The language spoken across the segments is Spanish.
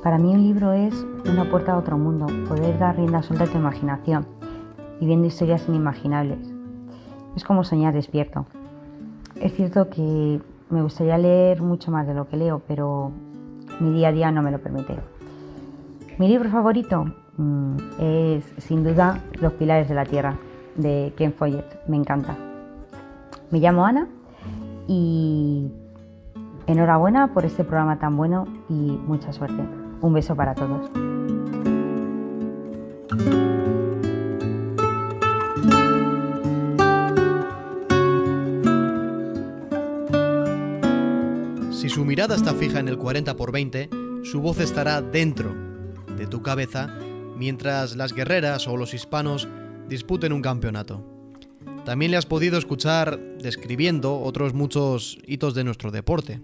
Para mí un libro es una puerta a otro mundo, poder dar rienda suelta a tu imaginación, viviendo historias inimaginables. Es como soñar despierto. Es cierto que me gustaría leer mucho más de lo que leo, pero mi día a día no me lo permite. Mi libro favorito es sin duda Los pilares de la tierra, de Ken Follett. Me encanta. Me llamo Ana y enhorabuena por este programa tan bueno y mucha suerte. Un beso para todos. Si su mirada está fija en el 40×20, su voz estará dentro de tu cabeza mientras las guerreras o los hispanos disputen un campeonato. También le has podido escuchar describiendo otros muchos hitos de nuestro deporte.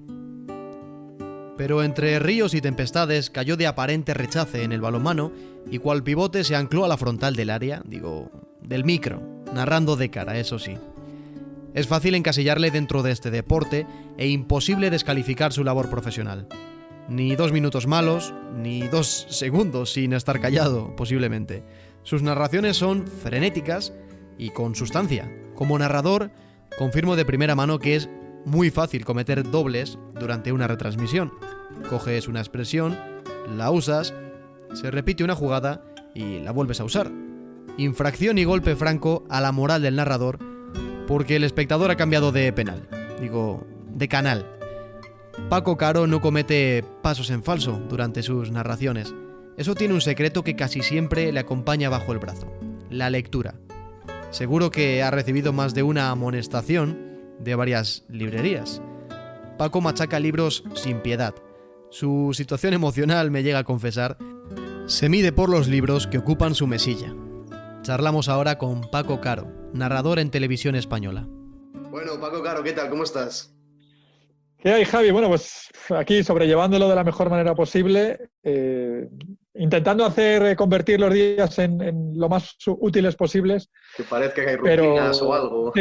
Pero entre ríos y tempestades cayó de aparente rechace en el balonmano y cual pivote se ancló a la frontal del área, del micro, narrando de cara, eso sí. Es fácil encasillarle dentro de este deporte e imposible descalificar su labor profesional. Ni 2 minutos malos, ni 2 segundos sin estar callado, posiblemente. Sus narraciones son frenéticas y con sustancia. Como narrador, confirmo de primera mano que es muy fácil cometer dobles durante una retransmisión. Coges una expresión, la usas, se repite una jugada y la vuelves a usar. Infracción y golpe franco a la moral del narrador porque el espectador ha cambiado de penal. De canal. Paco Caro no comete pasos en falso durante sus narraciones. Eso tiene un secreto que casi siempre le acompaña bajo el brazo: la lectura. Seguro que ha recibido más de una amonestación de varias librerías. Paco machaca libros sin piedad. Su situación emocional, me llega a confesar, se mide por los libros que ocupan su mesilla. Charlamos ahora con Paco Caro, narrador en Televisión Española. Bueno, Paco Caro, ¿qué tal? ¿Cómo estás? ¿Qué hay, Javi? Bueno, pues aquí sobrellevándolo de la mejor manera posible, intentando convertir los días en lo más útiles posibles. Que parezca que hay rutinas o algo.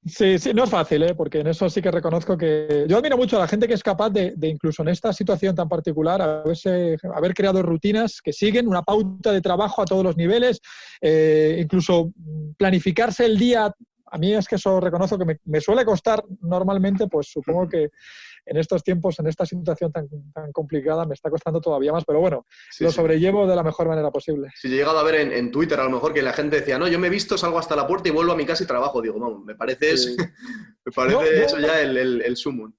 Sí, no es fácil, porque en eso sí que reconozco que... Yo admiro mucho a la gente que es capaz de incluso en esta situación tan particular, haber creado rutinas que siguen una pauta de trabajo a todos los niveles, incluso planificarse el día. A mí es que eso reconozco que me suele costar normalmente, pues supongo que en estos tiempos, en esta situación tan complicada, me está costando todavía más, pero bueno, lo sobrellevo de la mejor manera posible. Sí, yo he llegado a ver en Twitter a lo mejor que la gente decía, no, yo me he visto, salgo hasta la puerta y vuelvo a mi casa y trabajo. Digo, vamos, me parece, Sí. me parece eso ya el sumum.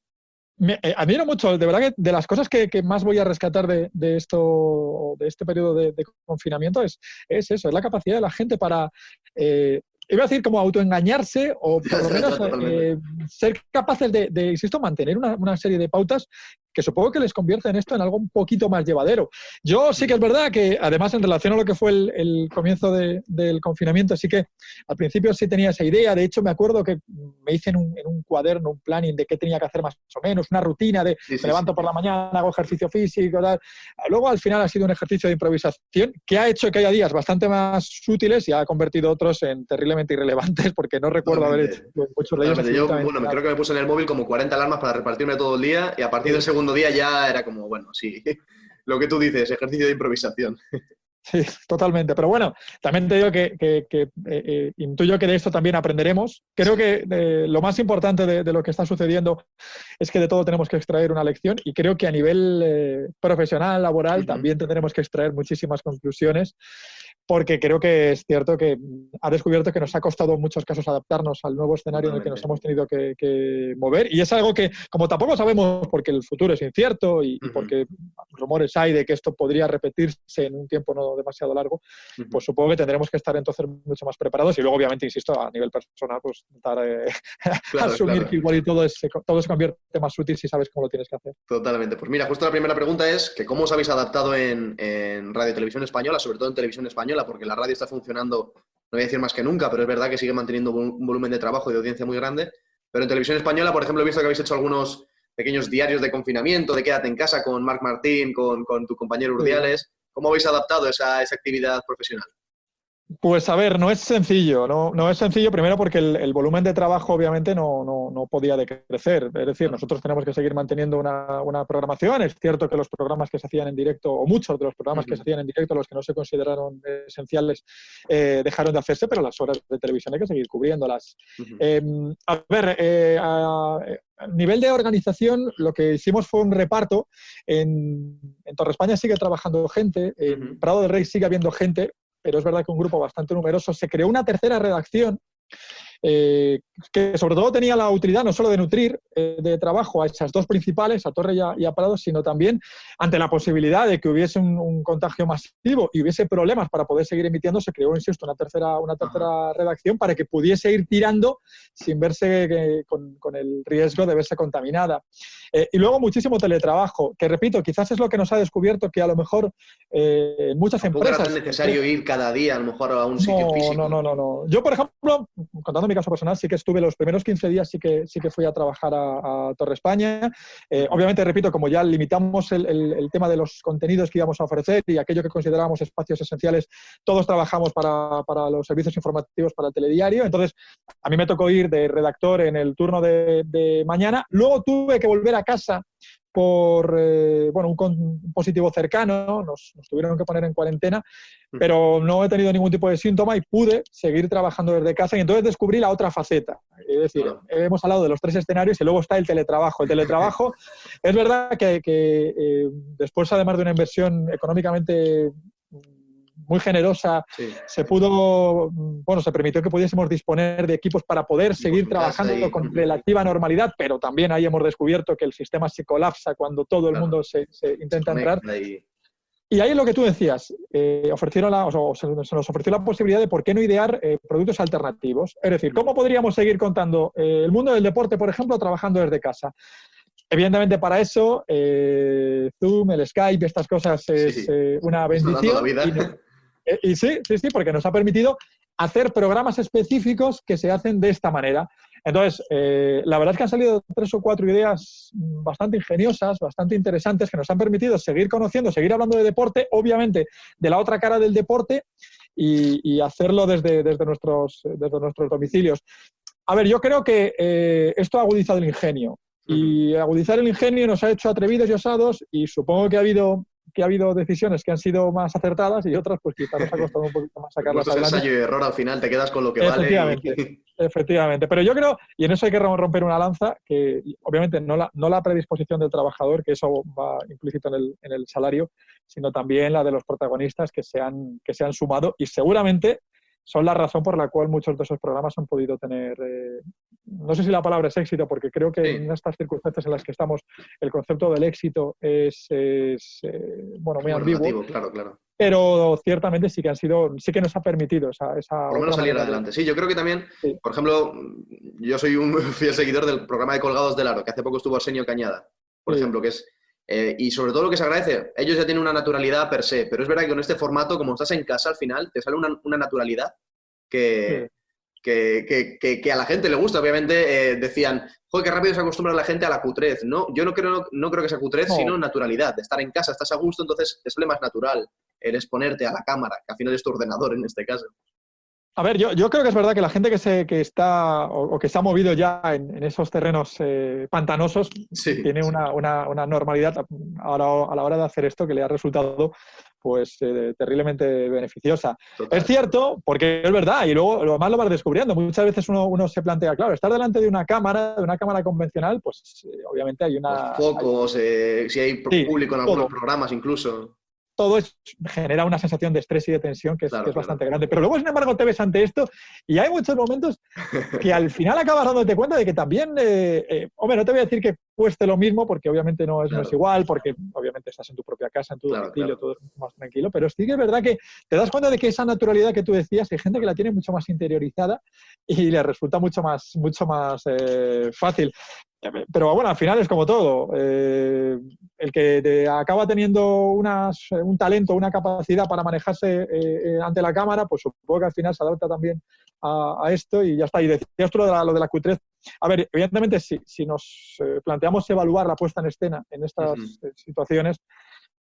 Admiro mucho, de verdad que de las cosas que más voy a rescatar de este periodo de confinamiento es eso, es la capacidad de la gente para... iba a decir como autoengañarse o por lo menos ser capaces de, insisto, mantener una serie de pautas que supongo que les convierte en esto en algo un poquito más llevadero. Yo sí que es verdad que, además, en relación a lo que fue el comienzo del confinamiento, sí que al principio sí tenía esa idea. De hecho, me acuerdo que me hice en un cuaderno, un planning de qué tenía que hacer más o menos, una rutina de me levanto por la mañana, hago ejercicio físico, tal. Luego, al final, ha sido un ejercicio de improvisación que ha hecho que haya días bastante más útiles y ha convertido otros en terriblemente irrelevantes, porque no recuerdo haber hecho muchos de ellos. Yo, creo que me puse en el móvil como 40 alarmas para repartirme todo el día y a partir del segundo día ya era como, bueno, sí, lo que tú dices, ejercicio de improvisación. Sí, totalmente. Pero bueno, también te digo que intuyo que de esto también aprenderemos. Creo que lo más importante de lo que está sucediendo es que de todo tenemos que extraer una lección y creo que a nivel profesional, laboral, también tendremos que extraer muchísimas conclusiones, porque creo que es cierto que ha descubierto que nos ha costado en muchos casos adaptarnos al nuevo escenario en el que nos hemos tenido que mover. Y es algo que, como tampoco sabemos, porque el futuro es incierto y porque rumores hay de que esto podría repetirse en un tiempo no demasiado largo, pues supongo que tendremos que estar entonces mucho más preparados. Y luego, obviamente, insisto, a nivel personal, pues intentar asumir que igual y todo se convierte más útil si sabes cómo lo tienes que hacer. Totalmente. Pues mira, justo la primera pregunta es que cómo os habéis adaptado en Radio Televisión Española, sobre todo en Televisión Española, porque la radio está funcionando, no voy a decir más que nunca, pero es verdad que sigue manteniendo un volumen de trabajo y de audiencia muy grande. Pero en Televisión Española, por ejemplo, he visto que habéis hecho algunos pequeños diarios de confinamiento, de quédate en casa con Marc Martín, con tu compañero Urdiales. ¿Cómo habéis adaptado esa actividad profesional? Pues a ver, no es sencillo, no es sencillo, primero porque el volumen de trabajo obviamente no podía decrecer. Es decir, nosotros tenemos que seguir manteniendo una programación. Es cierto que los programas que se hacían en directo, o muchos de los programas que se hacían en directo, los que no se consideraron esenciales, dejaron de hacerse, pero las horas de televisión hay que seguir cubriéndolas. A ver, a nivel de organización, lo que hicimos fue un reparto. En Torre España sigue trabajando gente, en Prado del Rey sigue habiendo gente, pero es verdad que un grupo bastante numeroso. Se creó una tercera redacción que sobre todo tenía la utilidad no solo de nutrir de trabajo a esas dos principales, a Torre y a Prado, sino también ante la posibilidad de que hubiese un contagio masivo y hubiese problemas para poder seguir emitiendo, se creó, insisto, una tercera redacción para que pudiese ir tirando sin verse con el riesgo de verse contaminada. Y luego muchísimo teletrabajo, que repito, quizás es lo que nos ha descubierto que a lo mejor en muchas empresas... No era tan necesario ir cada día, a lo mejor, a un sitio físico. No. Yo, por ejemplo, contando mi caso personal, sí que estuve los primeros 15 días, sí que fui a trabajar a Torre España. Obviamente, repito, como ya limitamos el tema de los contenidos que íbamos a ofrecer y aquello que considerábamos espacios esenciales, todos trabajamos para los servicios informativos para el telediario. Entonces, a mí me tocó ir de redactor en el turno de mañana. Luego tuve que volver a casa por un positivo cercano, nos tuvieron que poner en cuarentena, pero no he tenido ningún tipo de síntoma y pude seguir trabajando desde casa, y entonces descubrí la otra faceta. Es decir, hemos hablado de los 3 escenarios y luego está el teletrabajo. El teletrabajo es verdad que después, además de una inversión económicamente muy generosa, se permitió que pudiésemos disponer de equipos para poder seguir trabajando con relativa normalidad, pero también ahí hemos descubierto que el sistema se colapsa cuando todo el mundo se intenta entrar. Y ahí es lo que tú decías, se nos ofreció la posibilidad de por qué no idear productos alternativos. Es decir, ¿cómo podríamos seguir contando el mundo del deporte, por ejemplo, trabajando desde casa? Evidentemente, para eso, Zoom, el Skype, estas cosas es una bendición. Y sí, porque nos ha permitido hacer programas específicos que se hacen de esta manera. Entonces, la verdad es que han salido 3 o 4 ideas bastante ingeniosas, bastante interesantes, que nos han permitido seguir conociendo, seguir hablando de deporte, obviamente de la otra cara del deporte, y hacerlo desde nuestros domicilios. A ver, yo creo que esto ha agudizado el ingenio. Y agudizar el ingenio nos ha hecho atrevidos y osados, y supongo que ha habido decisiones que han sido más acertadas y otras pues quizás nos ha costado un poquito más sacarlas adelante. Ensayo y error, al final te quedas con lo que vale. Efectivamente. Pero yo creo, y en eso hay que romper una lanza, que obviamente no la predisposición del trabajador, que eso va implícito en el salario, sino también la de los protagonistas que se han sumado, y seguramente son la razón por la cual muchos de esos programas han podido tener, no sé si la palabra es éxito, porque creo que en estas circunstancias en las que estamos el concepto del éxito es muy ambiguo. Relativo, claro. Pero ciertamente sí que nos ha permitido esa por lo menos salir adelante. Sí, yo creo que también, por ejemplo, yo soy un fiel seguidor del programa de Colgados del Aro, que hace poco estuvo Arsenio Cañada, por ejemplo, que es... y sobre todo lo que se agradece, ellos ya tienen una naturalidad per se, pero es verdad que con este formato, como estás en casa, al final te sale una naturalidad que a la gente le gusta. Obviamente decían, joder, qué rápido se acostumbra la gente a la cutrez. No, yo no creo que sea cutrez, sino naturalidad. De estar en casa, estás a gusto, entonces te sale más natural el exponerte a la cámara, que al final es tu ordenador en este caso. A ver, yo creo que es verdad que la gente que está o que se ha movido ya en esos terrenos pantanosos tiene una normalidad a la hora de hacer esto que le ha resultado pues terriblemente beneficiosa. Total. Es cierto, porque es verdad, y luego lo más lo vas descubriendo. Muchas veces uno se plantea, claro, estar delante de una cámara convencional, pues obviamente hay una... Los focos, si hay público en algunos programas incluso... Todo genera una sensación de estrés y de tensión que es bastante grande. Pero luego, sin embargo, te ves ante esto y hay muchos momentos que al final acabas dándote cuenta de que también, hombre, no te voy a decir que cueste lo mismo, porque obviamente no es igual, porque obviamente estás en tu propia casa, en tu domicilio, todo es más tranquilo, pero sí que es verdad que te das cuenta de que esa naturalidad que tú decías, hay gente que la tiene mucho más interiorizada y le resulta mucho más fácil. Pero bueno, al final es como todo. El que acaba teniendo un talento, una capacidad para manejarse ante la cámara, pues supongo que al final se adapta también a esto y ya está. Y decías tú lo de la cutrez. A ver, evidentemente si nos planteamos evaluar la puesta en escena en estas situaciones,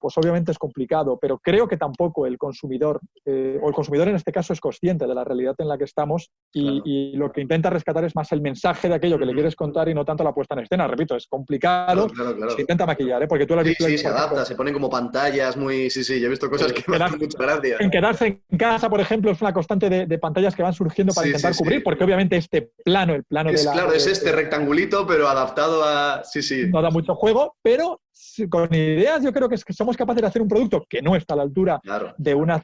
pues obviamente es complicado, pero creo que tampoco el consumidor, o el consumidor en este caso, es consciente de la realidad en la que estamos y lo que intenta rescatar es más el mensaje de aquello que le quieres contar y no tanto la puesta en escena. Repito, es complicado, Claro. se intenta maquillar, porque tú lo has visto. Sí, se adapta, se ponen como pantallas muy... Sí, yo he visto cosas que me hacen mucha gracia. En quedarse en casa, por ejemplo, es una constante de pantallas que van surgiendo para intentar cubrir, porque obviamente este plano, el plano de la... Claro, es este rectangulito, pero adaptado a... Sí. No da mucho juego, pero con ideas yo creo que somos capaces de hacer un producto que no está a la altura de una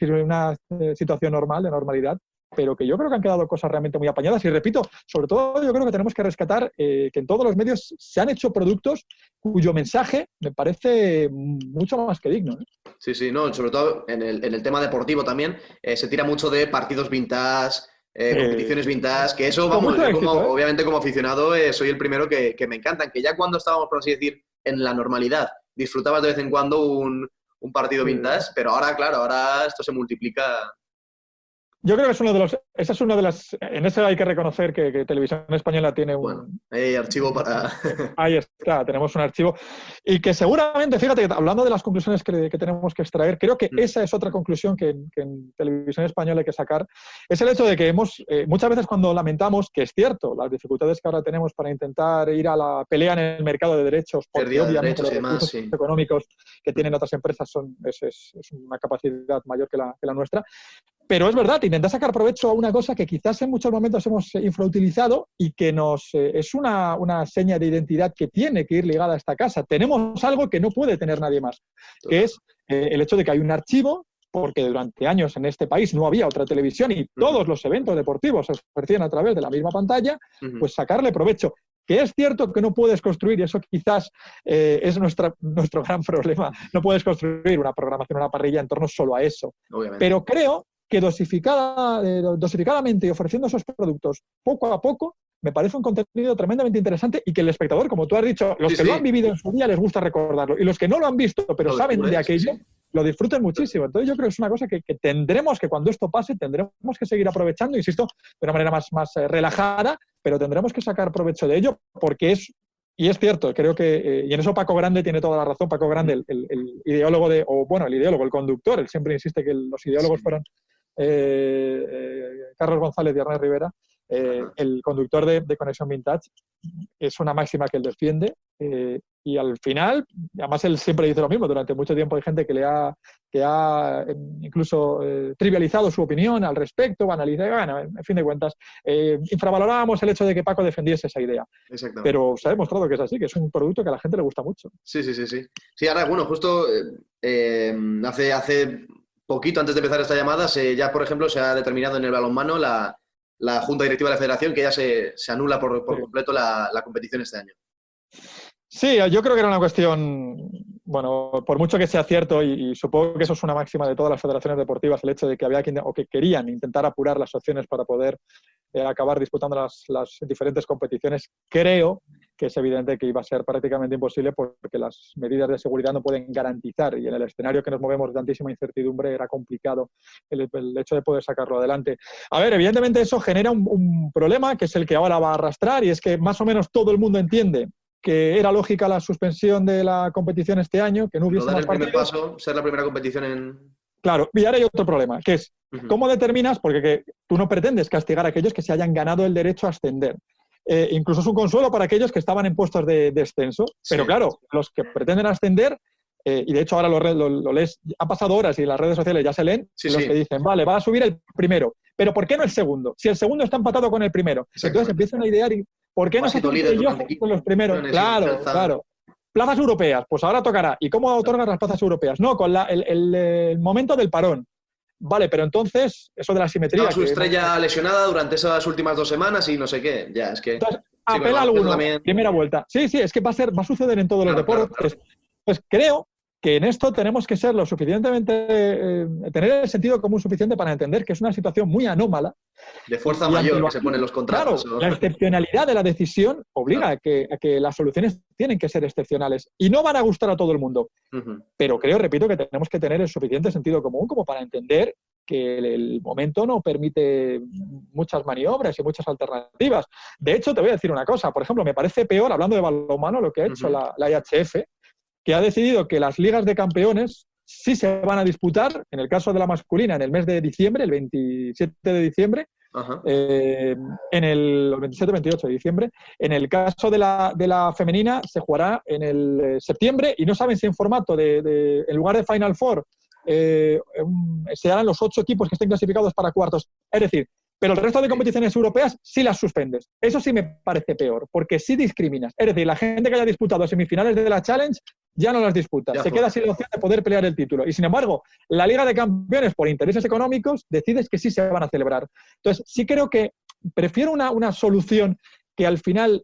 situación normal, de normalidad, pero que yo creo que han quedado cosas realmente muy apañadas. Y repito, sobre todo yo creo que tenemos que rescatar que en todos los medios se han hecho productos cuyo mensaje me parece mucho más que digno, ¿eh? Sí, no, sobre todo en el tema deportivo también, se tira mucho de partidos vintage, competiciones vintage, que eso, vamos, yo obviamente como aficionado soy el primero que me encantan, que ya cuando estábamos, por así decir, en la normalidad, disfrutabas de vez en cuando un partido vintage, pero ahora, claro, ahora esto se multiplica. Yo creo que esa es una de las... En ese hay que reconocer que Televisión Española tiene un... Bueno, hay archivo para... Ahí está, tenemos un archivo. Y que seguramente, fíjate, hablando de las conclusiones que tenemos que extraer, creo que esa es otra conclusión que en Televisión Española hay que sacar. Es el hecho de que muchas veces cuando lamentamos, que es cierto, las dificultades que ahora tenemos para intentar ir a la pelea en el mercado de derechos, porque obviamente los recursos económicos que tienen otras empresas es una capacidad mayor que la nuestra. Pero es verdad, intentar sacar provecho a una cosa que quizás en muchos momentos hemos infrautilizado y que es una seña de identidad que tiene que ir ligada a esta casa. Tenemos algo que no puede tener nadie más, que es el hecho de que hay un archivo, porque durante años en este país no había otra televisión y todos los eventos deportivos se ofrecían a través de la misma pantalla, pues sacarle provecho. Que es cierto que no puedes construir, y eso quizás es nuestro gran problema, no puedes construir una programación, una parrilla en torno solo a eso. Obviamente. Pero creo que dosificadamente y ofreciendo esos productos poco a poco, me parece un contenido tremendamente interesante y que el espectador, como tú has dicho, los que lo han vivido en su día les gusta recordarlo y los que no lo han visto pero saben de aquello, lo disfruten muchísimo. Entonces yo creo que es una cosa que tendremos que cuando esto pase, tendremos que seguir aprovechando, insisto, de una manera más relajada, pero tendremos que sacar provecho de ello porque y es cierto, creo que, y en eso Paco Grande tiene toda la razón, Paco Grande, el ideólogo el conductor, él siempre insiste que los ideólogos fueron Carlos González y Ernest Rivera, el conductor de Conexión Vintage, es una máxima que él defiende y al final, además él siempre dice lo mismo, durante mucho tiempo hay gente que ha incluso trivializado su opinión al respecto, bueno, en fin de cuentas, infravalorábamos el hecho de que Paco defendiese esa idea. Pero se ha demostrado que es así, que es un producto que a la gente le gusta mucho. Sí. Sí, ahora, bueno, justo hace poquito antes de empezar esta llamada, ya por ejemplo se ha determinado en el balonmano la Junta Directiva de la Federación que ya se anula por completo la competición este año. Sí, yo creo que era una cuestión, bueno, por mucho que sea cierto, y supongo que eso es una máxima de todas las federaciones deportivas, el hecho de que que querían intentar apurar las opciones para poder acabar disputando las diferentes competiciones, creo que es evidente que iba a ser prácticamente imposible porque las medidas de seguridad no pueden garantizar y en el escenario que nos movemos de tantísima incertidumbre era complicado el hecho de poder sacarlo adelante. A ver, evidentemente eso genera un problema que es el que ahora va a arrastrar y es que más o menos todo el mundo entiende que era lógica la suspensión de la competición este año, que no hubiese más partidos. El primer paso, ser la primera competición en... Claro, y ahora hay otro problema, que es ¿cómo determinas? Porque tú no pretendes castigar a aquellos que se hayan ganado el derecho a ascender. Incluso es un consuelo para aquellos que estaban en puestos de descenso, pero claro, los que pretenden ascender, y de hecho ahora lo lees, ha pasado horas y en las redes sociales ya se leen, los que dicen, vale, va a subir el primero, pero ¿por qué no el segundo? Si el segundo está empatado con el primero. Entonces empiezan a idear, ¿por qué no se con los primeros? Claro. Plazas europeas, pues ahora tocará. ¿Y cómo otorgas las plazas europeas? No, con el momento del parón. Vale, pero entonces, eso de la simetría... Su estrella lesionada durante esas últimas 2 semanas y no sé qué. Ya, es que... Entonces, apela alguno, también... primera vuelta. Sí, es que va a suceder en todos los deportes. Claro. Pues creo que en esto tenemos que ser lo suficientemente... tener el sentido común suficiente para entender que es una situación muy anómala. De fuerza mayor que se ponen los contratos. Claro, la excepcionalidad de la decisión obliga a que las soluciones tienen que ser excepcionales y no van a gustar a todo el mundo. Pero repito, que tenemos que tener el suficiente sentido común como para entender que el momento no permite muchas maniobras y muchas alternativas. De hecho, te voy a decir una cosa. Por ejemplo, me parece peor, hablando de balonmano, lo que ha hecho la IHF, que ha decidido que las ligas de campeones sí se van a disputar, en el caso de la masculina, en el mes de diciembre, el 27 de diciembre, en el 27-28 de diciembre. En el caso de la femenina se jugará en el septiembre y no saben si en formato en lugar de Final Four se harán los 8 equipos que estén clasificados para cuartos. Es decir, pero el resto de competiciones europeas sí las suspendes. Eso sí me parece peor, porque sí discriminas. Es decir, la gente que haya disputado semifinales de la Challenge ya no las disputa. Se queda sin la opción de poder pelear el título. Y sin embargo, la Liga de Campeones, por intereses económicos, decides que sí se van a celebrar. Entonces, sí creo que prefiero una solución que al final...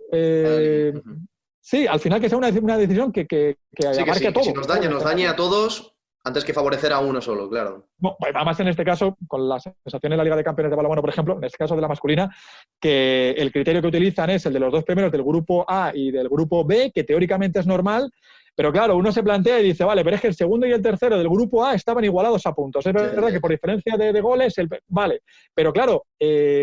sí, al final que sea una decisión que abarque a todos. Si nos dañe a todos... Antes que favorecer a uno solo, claro. Bueno, además, en este caso, con las sensaciones de la Liga de Campeones de balonmano, por ejemplo, en este caso de la masculina, que el criterio que utilizan es el de los 2 primeros del grupo A y del grupo B, que teóricamente es normal, pero claro, uno se plantea y dice, vale, pero es que el segundo y el tercero del grupo A estaban igualados a puntos. Es verdad que por diferencia de goles, vale. Pero claro,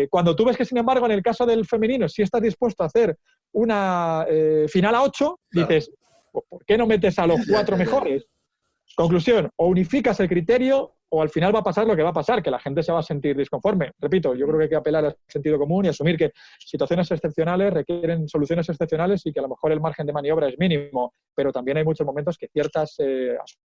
cuando tú ves que, sin embargo, en el caso del femenino, si estás dispuesto a hacer una final a 8, dices, ¿por qué no metes a los 4 mejores? Conclusión, o unificas el criterio o al final va a pasar lo que va a pasar, que la gente se va a sentir disconforme. Repito, yo creo que hay que apelar al sentido común y asumir que situaciones excepcionales requieren soluciones excepcionales y que a lo mejor el margen de maniobra es mínimo, pero también hay muchos momentos que ciertas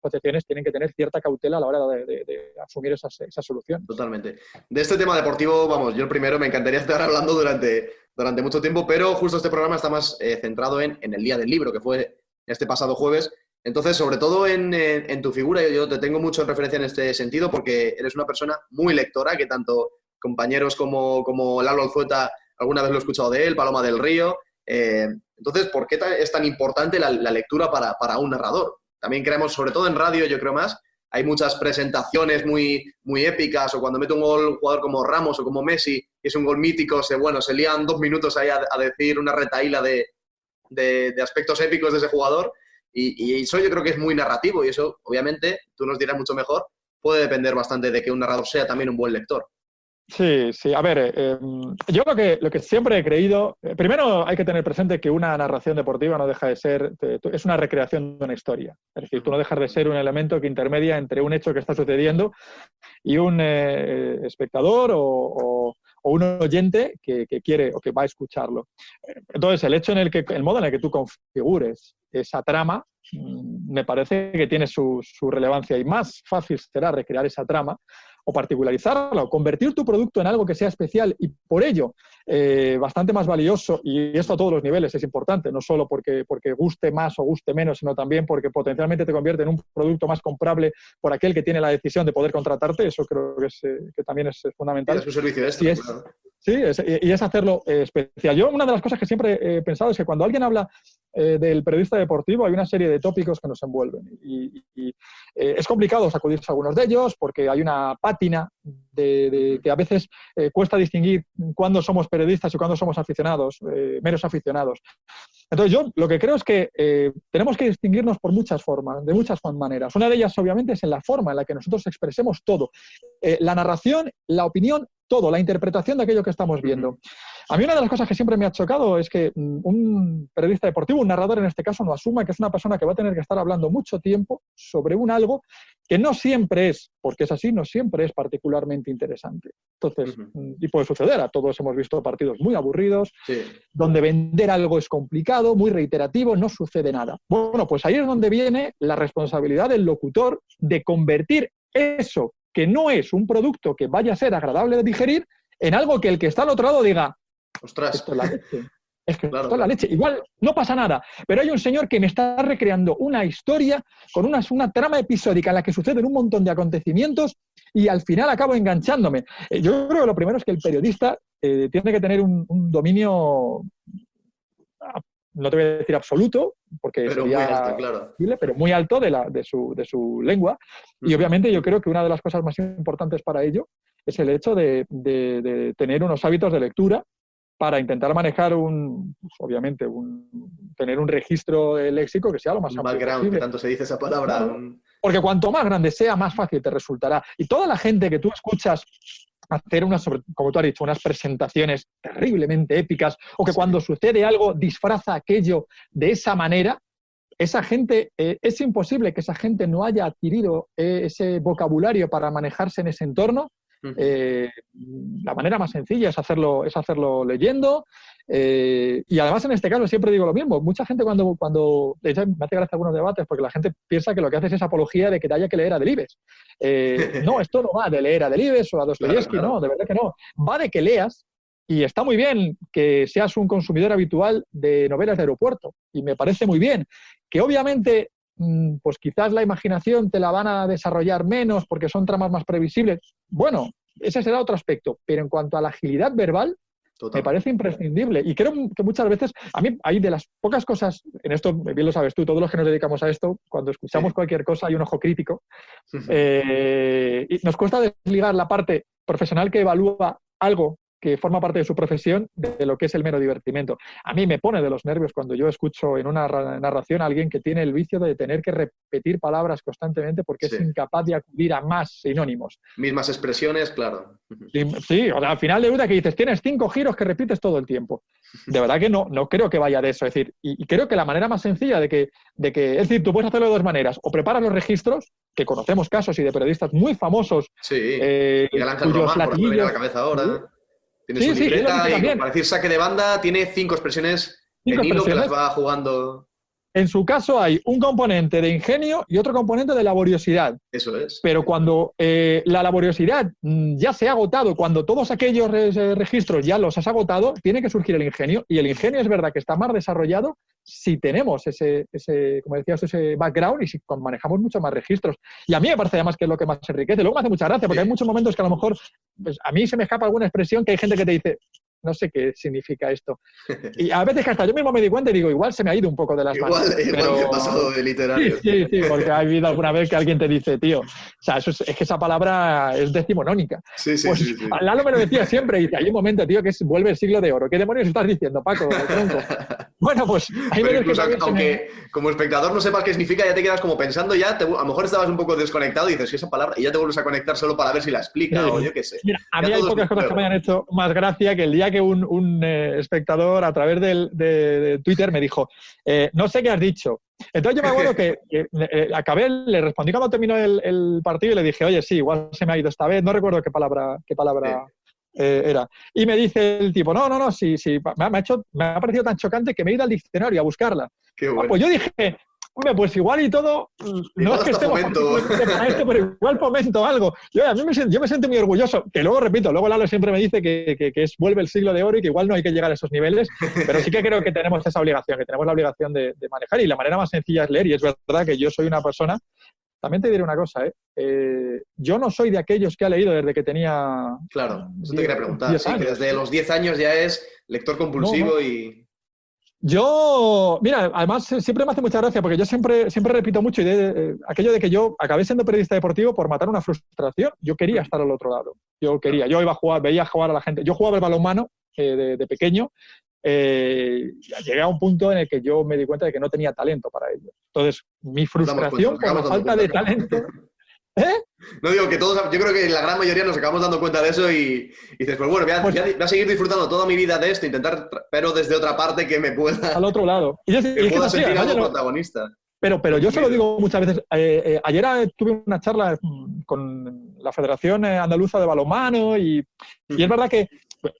asociaciones tienen que tener cierta cautela a la hora de asumir esa solución. Totalmente. De este tema deportivo, vamos, yo el primero me encantaría estar hablando durante mucho tiempo, pero justo este programa está más centrado en el Día del Libro, que fue este pasado jueves. Entonces, sobre todo en tu figura, yo te tengo mucho en referencia en este sentido porque eres una persona muy lectora, que tanto compañeros como Lalo Alzueta, alguna vez lo he escuchado de él, Paloma del Río. Entonces, ¿por qué es tan importante la lectura para un narrador? También creemos, sobre todo en radio, yo creo más, hay muchas presentaciones muy, muy épicas, o cuando mete un gol un jugador como Ramos o como Messi, que es un gol mítico, se lían 2 minutos ahí a decir una retahíla de aspectos épicos de ese jugador. Y eso yo creo que es muy narrativo y eso, obviamente, tú nos dirás mucho mejor, puede depender bastante de que un narrador sea también un buen lector. Sí, a ver, yo lo que siempre he creído, primero hay que tener presente que una narración deportiva no deja de ser, es una recreación de una historia. Es decir, tú no dejas de ser un elemento que intermedia entre un hecho que está sucediendo y un espectador o un oyente que quiere o que va a escucharlo. Entonces, el modo en el que tú configures esa trama me parece que tiene su relevancia y más fácil será recrear esa trama o particularizarla o convertir tu producto en algo que sea especial y por ello bastante más valioso, y esto a todos los niveles es importante, no solo porque guste más o guste menos, sino también porque potencialmente te convierte en un producto más comprable por aquel que tiene la decisión de poder contratarte. Eso creo que también es fundamental. Es un servicio extra, claro. Sí, y es hacerlo especial. Yo, una de las cosas que siempre he pensado es que cuando alguien habla del periodista deportivo hay una serie de tópicos que nos envuelven y es complicado sacudirse algunos de ellos porque hay una pátina de que a veces cuesta distinguir cuándo somos periodistas y cuándo somos aficionados, meros aficionados. Entonces yo lo que creo es que tenemos que distinguirnos por muchas formas, de muchas maneras. Una de ellas obviamente es en la forma en la que nosotros expresemos todo. La narración, la opinión, todo, la interpretación de aquello que estamos viendo. A mí una de las cosas que siempre me ha chocado es que un periodista deportivo, un narrador en este caso, no asuma que es una persona que va a tener que estar hablando mucho tiempo sobre algo que no siempre es, porque es así, no siempre es particularmente interesante. Entonces, y puede suceder, a todos hemos visto partidos muy aburridos, donde vender algo es complicado, muy reiterativo, no sucede nada. Bueno, pues ahí es donde viene la responsabilidad del locutor de convertir eso que no es un producto que vaya a ser agradable de digerir, en algo que el que está al otro lado diga, ostras, esto es la leche. Es que claro, esto es la leche. Igual no pasa nada, pero hay un señor que me está recreando una historia con una trama episódica en la que suceden un montón de acontecimientos y al final acabo enganchándome. Yo creo que lo primero es que el periodista tiene que tener un dominio, no te voy a decir absoluto, porque pero sería muy alto, claro. posible, pero muy alto de su lengua. Y obviamente yo creo que una de las cosas más importantes para ello es el hecho de tener unos hábitos de lectura para intentar manejar tener un registro léxico que sea lo más amplio background, posible. que tanto se dice esa palabra. Claro, porque cuanto más grande sea, más fácil te resultará. Y toda la gente que tú escuchas hacer como tú has dicho, unas presentaciones terriblemente épicas, o que cuando sucede algo disfraza aquello de esa manera, esa gente, es imposible que esa gente no haya adquirido ese vocabulario para manejarse en ese entorno. La manera más sencilla es hacerlo leyendo. Y además, en este caso, siempre digo lo mismo. Mucha gente cuando de hecho, me hace gracia algunos debates porque la gente piensa que lo que haces es apología de que te haya que leer a Delibes. No, esto no va de leer a Delibes o a Dostoyevsky, claro. No, de verdad que no. Va de que leas. Y está muy bien que seas un consumidor habitual de novelas de aeropuerto. Y me parece muy bien que obviamente pues quizás la imaginación te la van a desarrollar menos porque son tramas más previsibles. Bueno, ese será otro aspecto. Pero en cuanto a la agilidad verbal, total, me parece imprescindible. Y creo que muchas veces, a mí hay de las pocas cosas, en esto bien lo sabes tú, todos los que nos dedicamos a esto, cuando escuchamos cualquier cosa hay un ojo crítico. Y nos cuesta desligar la parte profesional que evalúa algo que forma parte de su profesión, de lo que es el mero divertimento. A mí me pone de los nervios cuando yo escucho en una narración a alguien que tiene el vicio de tener que repetir palabras constantemente porque es incapaz de acudir a más sinónimos. Mismas expresiones, claro. Sí, o sea, al final de duda que dices, tienes 5 giros que repites todo el tiempo. De verdad que no creo que vaya de eso. Es decir, y creo que la manera más sencilla de que, es decir, tú puedes hacerlo de dos maneras. O preparas los registros, que conocemos casos y de periodistas muy famosos. Miguel Ángel Román, por ejemplo, me viene a la cabeza ahora. Tiene su libreta y para decir saque de banda tiene 5 expresiones en hilo que las va jugando. En su caso hay un componente de ingenio y otro componente de laboriosidad. Eso es. Pero cuando la laboriosidad ya se ha agotado, cuando todos aquellos registros ya los has agotado, tiene que surgir el ingenio. Y el ingenio es verdad que está más desarrollado si tenemos ese como decías, ese background y si manejamos muchos más registros. Y a mí me parece además que es lo que más enriquece. Luego me hace mucha gracia porque hay muchos momentos que a lo mejor pues, a mí se me escapa alguna expresión que hay gente que te dice... No sé qué significa esto. Y a veces que hasta yo mismo me di cuenta y digo, igual se me ha ido un poco de las manos. Igual que he pasado de literario. Sí, porque ha habido alguna vez que alguien te dice, tío, o sea, es que esa palabra es decimonónica. Sí. Lalo me lo decía siempre y dice, hay un momento, tío, que vuelve el siglo de oro. ¿Qué demonios estás diciendo, Paco? Bueno, pues hay veces incluso, que aunque como espectador no sepas qué significa, ya te quedas como pensando ya, a lo mejor estabas un poco desconectado y dices, ¿qué es esa palabra? Y ya te vuelves a conectar solo para ver si la explica o yo qué sé. Mira, a mí hay pocas cosas que me hayan hecho más gracia que el día que un espectador a través de Twitter me dijo, no sé qué has dicho. Entonces yo me acuerdo que acabé, le respondí cuando terminó el partido y le dije, oye, sí, igual se me ha ido esta vez, no recuerdo qué palabra era. Y me dice el tipo, no, sí, me ha parecido tan chocante que me he ido al diccionario a buscarla. Qué bueno. Pues yo dije... Hombre, pues igual y todo, no es que estemos para esto, pero igual fomento algo. Yo me siento muy orgulloso, que luego, repito, luego Lalo siempre me dice que vuelve el siglo de oro y que igual no hay que llegar a esos niveles, pero sí que creo que tenemos esa obligación, que tenemos la obligación de manejar y la manera más sencilla es leer y es verdad que yo soy una persona, también te diré una cosa, yo no soy de aquellos que ha leído desde que tenía... Claro, eso te quería preguntar, sí, que desde los 10 años ya es lector compulsivo y... Yo, mira, además siempre me hace mucha gracia porque yo siempre repito mucho aquello de que yo acabé siendo periodista deportivo por matar una frustración. Yo quería estar al otro lado. Yo iba a jugar, veía jugar a la gente. Yo jugaba el balonmano de pequeño. Llegué a un punto en el que yo me di cuenta de que no tenía talento para ello. Entonces, mi frustración por la falta de talento... No digo que todos, yo creo que la gran mayoría nos acabamos dando cuenta de eso y dices, pues bueno, voy a seguir disfrutando toda mi vida de esto, intentar, pero desde otra parte que me pueda... Al otro lado. Que pueda sentir algo protagonista. Pero yo se lo digo muchas veces. Ayer tuve una charla con la Federación Andaluza de Balonmano y es verdad que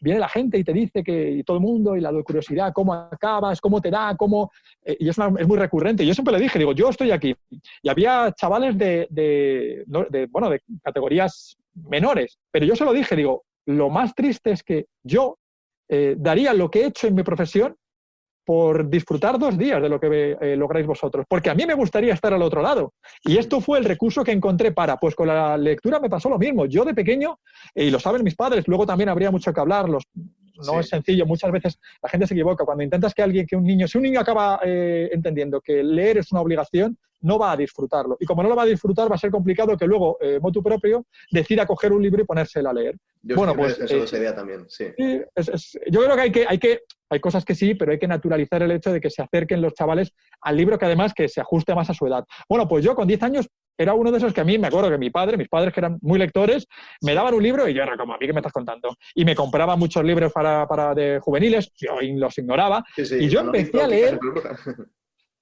viene la gente y te dice y todo el mundo, y la curiosidad, cómo acabas, cómo te da, y es muy recurrente. Yo siempre le dije, digo, yo estoy aquí. Y había chavales de categorías menores, pero yo se lo dije, digo, lo más triste es que yo daría lo que he hecho en mi profesión por disfrutar 2 días de lo que lográis vosotros, porque a mí me gustaría estar al otro lado. Y esto fue el recurso que encontré pues con la lectura me pasó lo mismo. Yo de pequeño, y lo saben mis padres, luego también habría mucho que hablar, no es sencillo, muchas veces la gente se equivoca. Cuando intentas si un niño acaba entendiendo que leer es una obligación, no va a disfrutarlo. Y como no lo va a disfrutar, va a ser complicado que luego, motu propio, decida coger un libro y ponérselo a leer. Yo pues esa idea también, sí. Yo creo que hay cosas que sí, pero hay que naturalizar el hecho de que se acerquen los chavales al libro que además que se ajuste más a su edad. Bueno, pues yo con 10 años era uno de esos que a mí me acuerdo que mis padres que eran muy lectores, me daban un libro y yo era como, ¿a mí qué me estás contando? Y me compraba muchos libros para de juveniles, yo los ignoraba, y yo empecé a leer...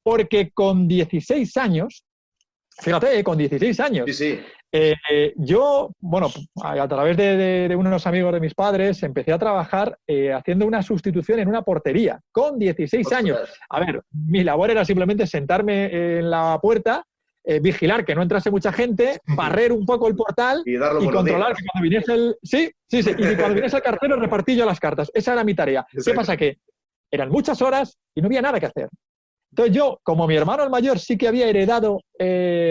porque con 16 años, fíjate, con 16 años, Sí, sí. yo, bueno, a través de unos amigos de mis padres, empecé a trabajar haciendo una sustitución en una portería, con 16 años. Ostras. A ver, mi labor era simplemente sentarme en la puerta, vigilar que no entrase mucha gente, barrer un poco el portal Y darlo y por los controlar días. que cuando viniese el... Sí, y que cuando viniese el cartero repartí yo las cartas. Esa era mi tarea. ¿Qué Exacto. pasa? Que eran muchas horas y no había nada que hacer. Entonces yo, como mi hermano el mayor sí que había heredado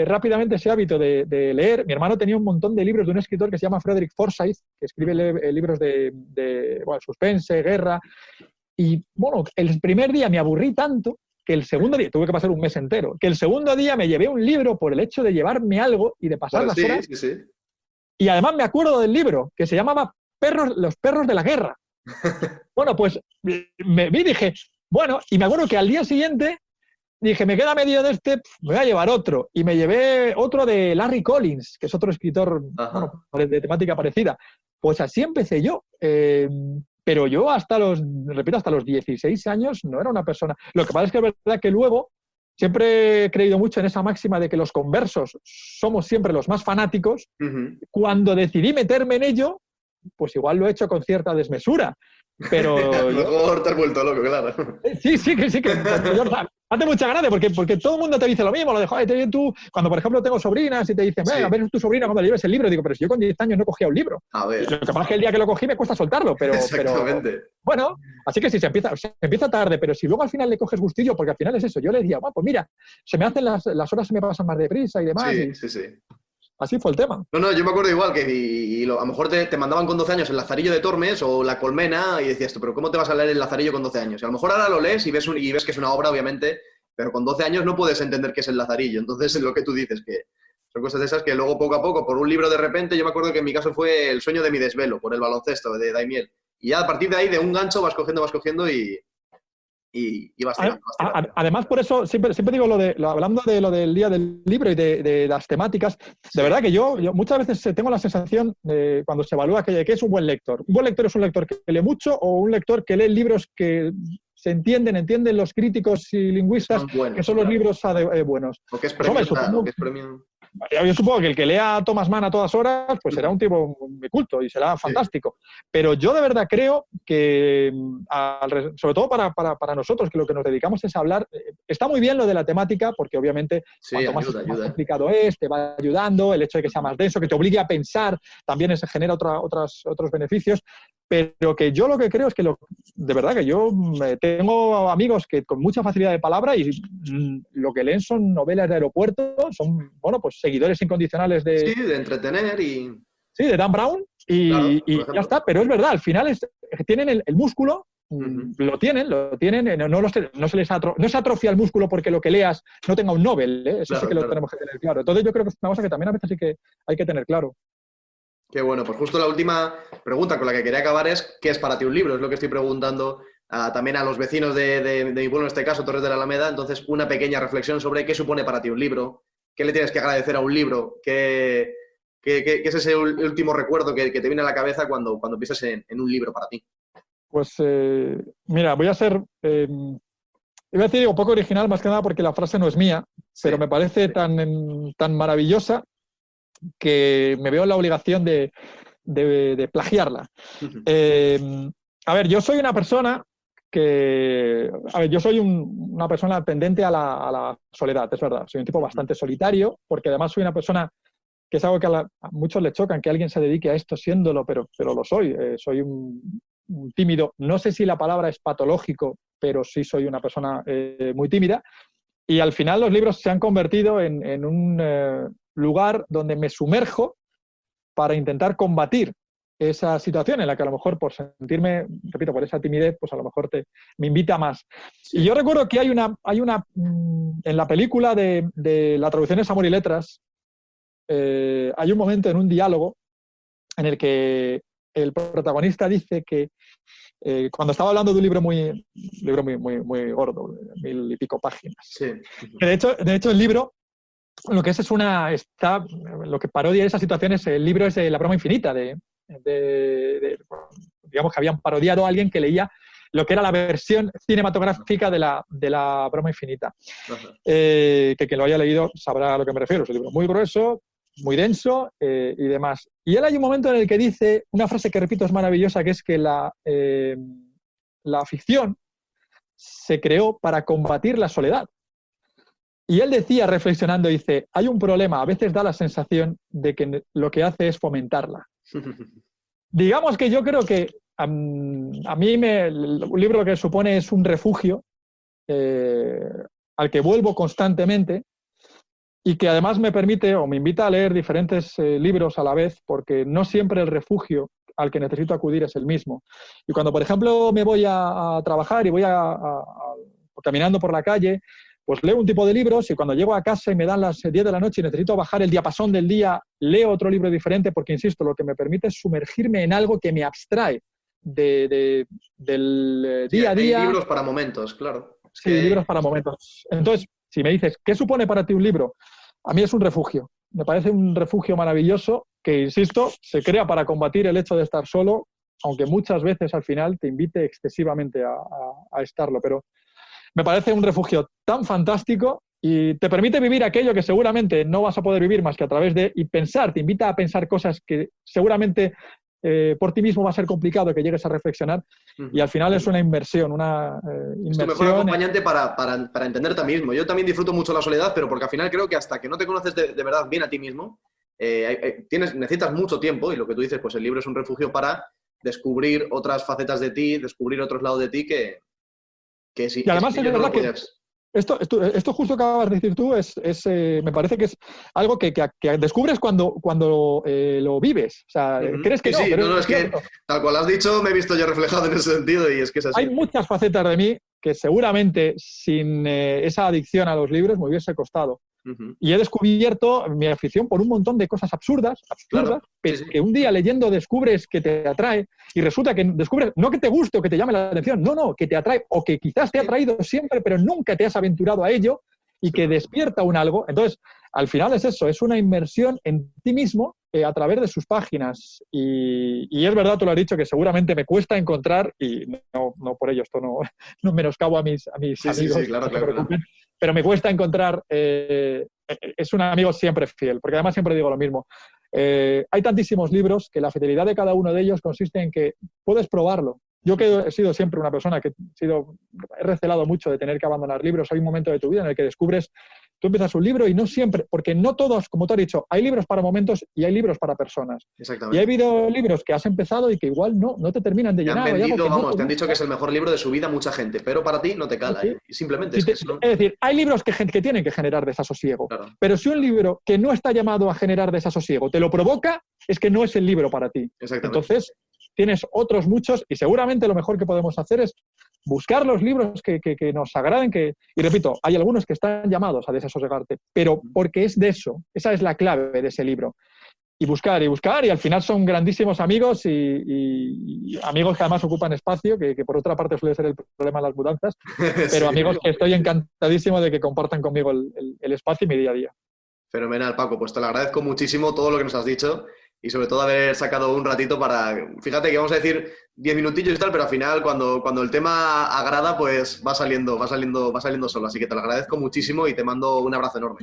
rápidamente ese hábito de leer, mi hermano tenía un montón de libros de un escritor que se llama Frederick Forsyth, que escribe libros de bueno, suspense, guerra, y bueno, el primer día me aburrí tanto que el segundo día, tuve que pasar un mes entero, que el segundo día me llevé un libro por el hecho de llevarme algo y de pasar Bueno, las horas, sí, sí, sí. y además me acuerdo del libro, que se llamaba Los perros de la guerra. Bueno, pues me vi y dije, bueno, y me acuerdo que al día siguiente dije, me queda medio de este, me voy a llevar otro. Y me llevé otro de Larry Collins, que es otro escritor bueno, de temática parecida. Pues así empecé yo. Pero yo hasta los 16 años no era una persona. Lo que pasa es que es verdad que luego siempre he creído mucho en esa máxima de que los conversos somos siempre los más fanáticos. Cuando decidí meterme en ello, pues igual lo he hecho con cierta desmesura. Pero A lo mejor te has vuelto loco, claro. Sí, que hace mucha gracia, porque todo el mundo te dice lo mismo, lo de, tú, cuando por ejemplo tengo sobrinas y te dicen, venga, a ver tu sobrina cuando le lleves el libro, digo, pero si yo con 10 años no cogía un libro. A ver. Lo que pasa es que el día que lo cogí me cuesta soltarlo, pero Exactamente. bueno, así que sí, se empieza tarde, pero si luego al final le coges gustillo, porque al final es eso, yo le decía, bueno, pues mira, se me hacen las horas, se me pasan más deprisa y demás. Sí, sí. Así fue el tema. No, yo me acuerdo igual que a lo mejor te mandaban con 12 años el Lazarillo de Tormes o La Colmena y decías tú, pero ¿cómo te vas a leer el Lazarillo con 12 años? Y a lo mejor ahora lo lees y ves que es una obra, obviamente, pero con 12 años no puedes entender qué es el Lazarillo. Entonces es lo que tú dices, que son cosas de esas que luego poco a poco, por un libro de repente, yo me acuerdo que en mi caso fue El sueño de mi desvelo, por el baloncesto de Daimiel. Y ya a partir de ahí, de un gancho, vas cogiendo y vas tirando. Además, por eso siempre digo hablando de lo del día del libro y de las temáticas, de verdad que yo muchas veces tengo la sensación de cuando se evalúa que es un buen lector. Un buen lector es un lector que lee mucho o un lector que lee libros que se entienden los críticos y lingüistas, buenos, que son los libros buenos. O que es premio. Yo supongo que el que lea Thomas Mann a todas horas, pues será un tipo muy culto y será fantástico. Pero yo de verdad creo que, sobre todo para nosotros, que lo que nos dedicamos es a hablar, está muy bien lo de la temática, porque obviamente cuanto más complicado es, te va ayudando, el hecho de que sea más denso, que te obligue a pensar, también se genera otros beneficios. Pero que yo lo que creo es que de verdad que yo tengo amigos que con mucha facilidad de palabra y lo que leen son novelas de aeropuerto, son, bueno, pues seguidores incondicionales de... Sí, de entretener y... Sí, de Dan Brown y ya está. Pero es verdad, al final tienen el músculo, lo tienen, no se atrofia el músculo porque lo que leas no tenga un Nobel, ¿eh? Eso sí que lo tenemos que tener claro. Entonces yo creo que es una cosa que también a veces sí que hay que tener claro. Qué bueno, pues justo la última pregunta con la que quería acabar es ¿qué es para ti un libro? Es lo que estoy preguntando también a los vecinos de mi pueblo, en este caso, Torres de la Alameda. Entonces, una pequeña reflexión sobre qué supone para ti un libro, qué le tienes que agradecer a un libro, qué es ese último recuerdo que te viene a la cabeza cuando piensas en un libro para ti. Pues mira, voy a ser... iba a decir un poco original, más que nada porque la frase no es mía, pero me parece tan maravillosa que me veo en la obligación de plagiarla. A ver, yo soy una persona una persona tendente a la soledad, es verdad. Soy un tipo bastante solitario, porque además soy una persona que es algo que a muchos les chocan, que alguien se dedique a esto siéndolo, pero lo soy. Soy un tímido. No sé si la palabra es patológico, pero sí soy una persona muy tímida. Y al final los libros se han convertido en un lugar donde me sumerjo para intentar combatir esa situación en la que a lo mejor por sentirme, repito, por esa timidez, pues a lo mejor me invita más. Sí. Y yo recuerdo que hay una en la película de la traducción de Amor y Letras, hay un momento en un diálogo en el que el protagonista dice que cuando estaba hablando de un libro muy gordo, 1000 y pico páginas. Sí. Que de hecho el libro lo que es lo que parodia esa situación es el libro es La broma infinita digamos que habían parodiado a alguien que leía lo que era la versión cinematográfica de la Broma Infinita. Que quien lo haya leído sabrá a lo que me refiero. Es un libro muy grueso, muy denso y demás. Y él hay un momento en el que dice una frase que, repito, es maravillosa, que es que la ficción se creó para combatir la soledad. Y él decía, reflexionando, dice, hay un problema, a veces da la sensación de que lo que hace es fomentarla. Digamos que yo creo que a mí un libro que supone es un refugio al que vuelvo constantemente y que además me permite o me invita a leer diferentes libros a la vez, porque no siempre el refugio al que necesito acudir es el mismo. Y cuando, por ejemplo, me voy a trabajar y voy caminando por la calle, pues leo un tipo de libros y cuando llego a casa y me dan las 10 de la noche y necesito bajar el diapasón del día, leo otro libro diferente porque, insisto, lo que me permite es sumergirme en algo que me abstrae del día a día. Hay libros para momentos, claro. Sí, libros para momentos. Entonces, si me dices, ¿qué supone para ti un libro? A mí es un refugio. Me parece un refugio maravilloso que, insisto, se crea para combatir el hecho de estar solo, aunque muchas veces al final te invite excesivamente a estarlo. Pero me parece un refugio tan fantástico y te permite vivir aquello que seguramente no vas a poder vivir más que a través de... Y pensar, te invita a pensar cosas que seguramente por ti mismo va a ser complicado que llegues a reflexionar. Y al final es una inversión, Es tu mejor acompañante para entenderte a ti mismo. Yo también disfruto mucho la soledad, pero porque al final creo que hasta que no te conoces de verdad bien a ti mismo, necesitas mucho tiempo y lo que tú dices, pues el libro es un refugio para descubrir otras facetas de ti, descubrir otros lados de ti que sí. Y además es verdad que esto justo que acabas de decir tú me parece que es algo que descubres cuando lo vives. O sea, crees que sí, no, pero no, es que tal cual has dicho me he visto yo reflejado en ese sentido y es que es así. Hay muchas facetas de mí que seguramente sin esa adicción a los libros me hubiese costado. Y he descubierto mi afición por un montón de cosas absurdas, claro, que un día leyendo descubres que te atrae y resulta que descubres, no que te guste o que te llame la atención, no, que te atrae o que quizás te ha atraído siempre pero nunca te has aventurado a ello y que despierta un algo. Entonces, al final es eso, es una inmersión en ti mismo a través de sus páginas. Y es verdad, tú lo has dicho, que seguramente me cuesta encontrar, y no por ello, esto no menoscabo a mis amigos, claro, no se preocupen, pero me cuesta encontrar, es un amigo siempre fiel, porque además siempre digo lo mismo. Hay tantísimos libros que la fidelidad de cada uno de ellos consiste en que puedes probarlo. Yo que he sido siempre una persona que he recelado mucho de tener que abandonar libros. Hay un momento de tu vida en el que descubres, tú empiezas un libro y no siempre, porque no todos, como te he dicho, hay libros para momentos y hay libros para personas. Exactamente. Y ha habido libros que has empezado y que igual no te terminan de llenar. Te han dicho que es el mejor libro de su vida mucha gente, pero para ti no te cala. Sí. Simplemente es decir, hay libros que tienen que generar desasosiego. Claro. Pero si un libro que no está llamado a generar desasosiego te lo provoca, es que no es el libro para ti. Exactamente. Entonces, tienes otros muchos y seguramente lo mejor que podemos hacer es buscar los libros que nos agraden. Y repito, hay algunos que están llamados a desasosegarte, pero porque es de eso. Esa es la clave de ese libro. Y buscar, y al final son grandísimos amigos y amigos que además ocupan espacio, que por otra parte suele ser el problema de las mudanzas, pero amigos que estoy encantadísimo de que compartan conmigo el espacio y mi día a día. Fenomenal, Paco. Pues te lo agradezco muchísimo todo lo que nos has dicho y sobre todo haber sacado un ratito para... Fíjate que vamos a decir 10 minutillos y tal, pero al final cuando el tema agrada, pues va saliendo solo. Así que te lo agradezco muchísimo y te mando un abrazo enorme.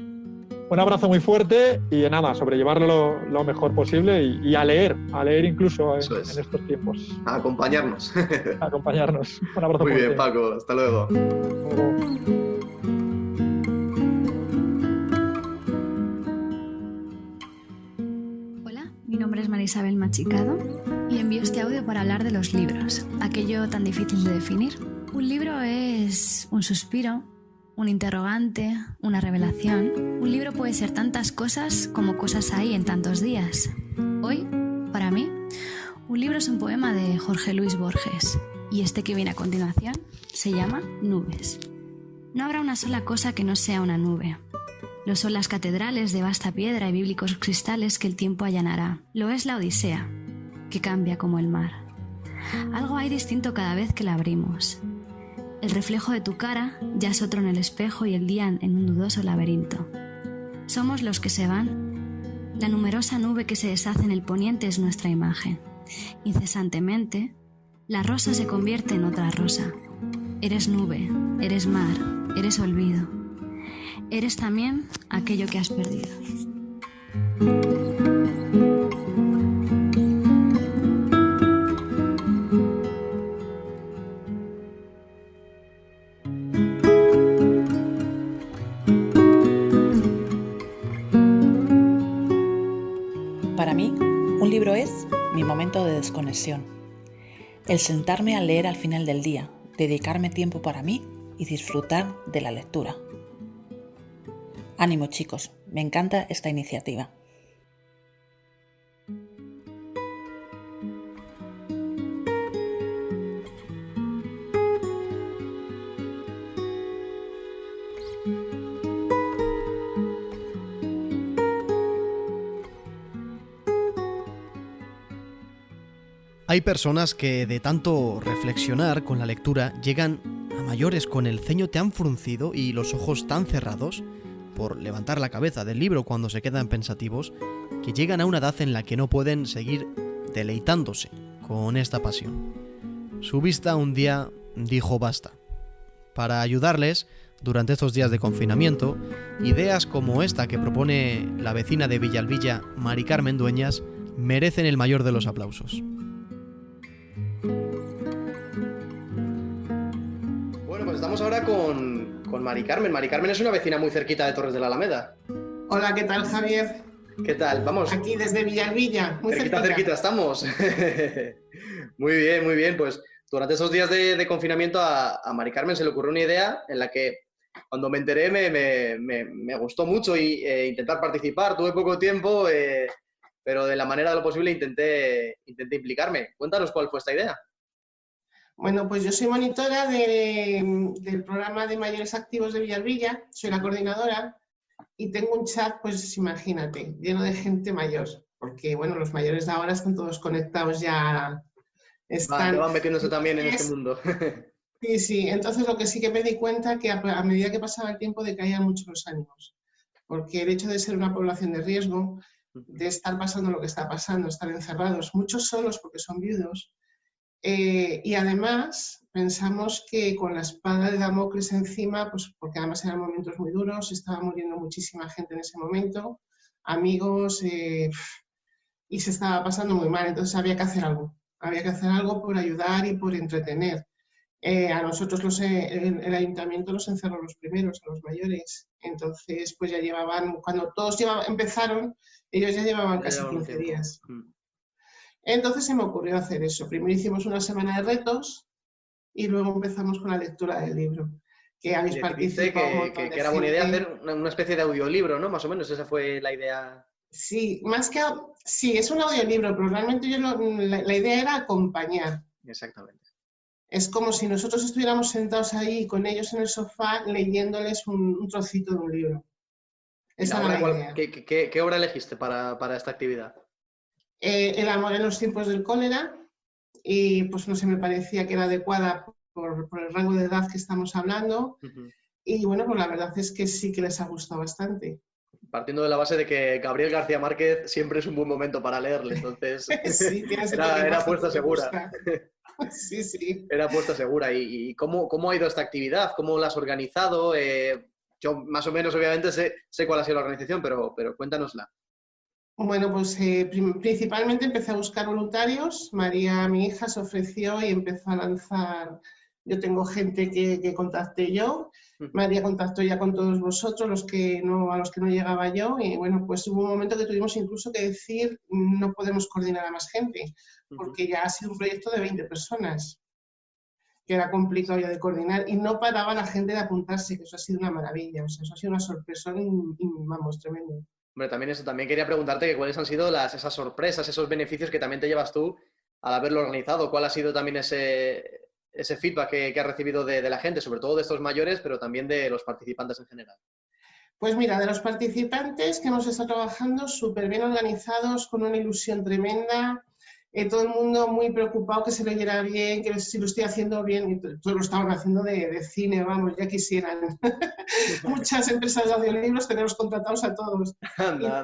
Un abrazo muy fuerte y nada, sobrellevarlo lo mejor posible y a leer incluso en estos tiempos. A acompañarnos. A acompañarnos. Un abrazo muy fuerte. Bien, Paco. Hasta luego. Hola, mi nombre es María Isabel Machicado y envío este audio para hablar de los libros, aquello tan difícil de definir. Un libro es un suspiro, un interrogante, una revelación. Un libro puede ser tantas cosas como cosas hay en tantos días. Hoy, para mí, un libro es un poema de Jorge Luis Borges y este que viene a continuación se llama Nubes. No habrá una sola cosa que no sea una nube. Lo son las catedrales de vasta piedra y bíblicos cristales que el tiempo allanará. Lo es la Odisea, que cambia como el mar. Algo hay distinto cada vez que la abrimos. El reflejo de tu cara ya es otro en el espejo y el día en un dudoso laberinto. Somos los que se van. La numerosa nube que se deshace en el poniente es nuestra imagen. Incesantemente, La rosa se convierte en otra rosa. Eres nube, eres mar, eres olvido. Eres también aquello que has perdido. Para mí, un libro es mi momento de desconexión. El sentarme a leer al final del día, dedicarme tiempo para mí y disfrutar de la lectura. Ánimo, chicos, me encanta esta iniciativa. Hay personas que de tanto reflexionar con la lectura llegan a mayores con el ceño tan fruncido y los ojos tan cerrados por levantar la cabeza del libro cuando se quedan pensativos, que llegan a una edad en la que no pueden seguir deleitándose con esta pasión. Su vista un día dijo basta. Para ayudarles, durante estos días de confinamiento, ideas como esta que propone la vecina de Villalbilla, Mari Carmen Dueñas, merecen el mayor de los aplausos. Bueno, pues estamos ahora con Mari Carmen. Mari Carmen es una vecina muy cerquita de Torres de la Alameda. Hola, ¿qué tal, Javier? ¿Qué tal? Vamos. Aquí desde Villalbilla, muy cerquita. Cerquita estamos. Muy bien, muy bien. Pues durante esos días de confinamiento a Mari Carmen se le ocurrió una idea en la que cuando me enteré me gustó mucho intentar participar. Tuve poco tiempo, pero de la manera de lo posible intenté implicarme. Cuéntanos cuál fue esta idea. Bueno, pues yo soy monitora del programa de mayores activos de Villalbilla, soy la coordinadora y tengo un chat, pues imagínate, lleno de gente mayor, porque bueno, los mayores de ahora están todos conectados ya. Van metiéndose también en este mundo. Sí, sí, entonces lo que sí que me di cuenta que a medida que pasaba el tiempo decaían mucho los ánimos, porque el hecho de ser una población de riesgo, de estar pasando lo que está pasando, estar encerrados, muchos solos porque son viudos, y además pensamos que con la espada de Damocles encima, pues porque además eran momentos muy duros, estaba muriendo muchísima gente en ese momento, amigos, y se estaba pasando muy mal, entonces había que hacer algo por ayudar y por entretener. A nosotros el ayuntamiento los encerró los primeros, a los mayores, entonces pues ya llevaban, cuando todos empezaron, ellos ya llevaban casi 15 días. Entonces se me ocurrió hacer eso. Primero hicimos una semana de retos y luego empezamos con la lectura del libro. Que habéis participado. Que era buena idea hacer una especie de audiolibro, ¿no? Más o menos, esa fue la idea. Sí, sí, es un audiolibro, pero realmente la idea era acompañar. Exactamente. Es como si nosotros estuviéramos sentados ahí con ellos en el sofá leyéndoles un trocito de un libro. Esa era la idea. ¿Qué obra elegiste para esta actividad? El amor en los tiempos del cólera, y pues no sé, me parecía que era adecuada por el rango de edad que estamos hablando. Y bueno, pues la verdad es que sí que les ha gustado bastante. Partiendo de la base de que Gabriel García Márquez siempre es un buen momento para leerle, entonces sí, era apuesta segura. Sí, sí. Era apuesta segura. ¿Y cómo ha ido esta actividad? ¿Cómo la has organizado? Yo más o menos obviamente sé cuál ha sido la organización, pero cuéntanosla. Bueno, pues principalmente empecé a buscar voluntarios. María, mi hija, se ofreció y empezó a lanzar. Yo tengo gente que contacté yo. María contactó ya con todos vosotros, a los que no llegaba yo. Y bueno, pues hubo un momento que tuvimos incluso que decir no podemos coordinar a más gente, porque ya ha sido un proyecto de 20 personas, que era complicado ya de coordinar. Y no paraba la gente de apuntarse, que eso ha sido una maravilla. O sea, eso ha sido una sorpresa vamos, tremendo. Hombre, también quería preguntarte cuáles han sido esas sorpresas, esos beneficios que también te llevas tú al haberlo organizado. ¿Cuál ha sido también ese feedback que has recibido de la gente, sobre todo de estos mayores, pero también de los participantes en general? Pues mira, de los participantes que hemos estado trabajando súper bien organizados, con una ilusión tremenda, todo el mundo muy preocupado que se lo oyera bien, que si lo estoy haciendo bien, y todos lo estaban haciendo de cine, vamos, ya quisieran. Muchas empresas de audiolibros tenemos contratados a todos. Anda.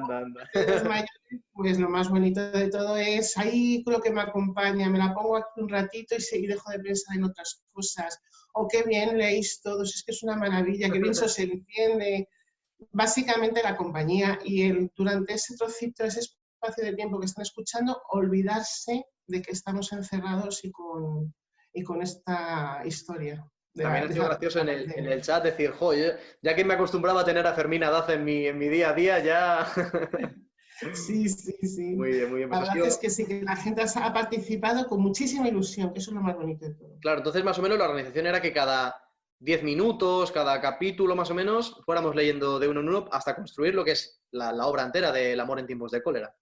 Los mayores, pues lo más bonito de todo es ahí lo que me acompaña, me la pongo aquí un ratito y dejo de pensar en otras cosas. O qué bien leéis todos, es que es una maravilla, qué bien se os entiende. Básicamente la compañía y durante ese trocito, ese espacio de tiempo que están escuchando, olvidarse de que estamos encerrados y con esta historia. También ha sido gracioso en el chat decir, joder, ya que me acostumbraba a tener a Fermín Adaz en mi día a día, ya... Sí. Muy bien. La verdad es que sí, que la gente ha participado con muchísima ilusión, que eso es lo más bonito de todo. Claro, entonces más o menos la organización era que cada 10 minutos, cada capítulo más o menos, fuéramos leyendo de uno en uno hasta construir lo que es la obra entera del Amor en tiempos de cólera.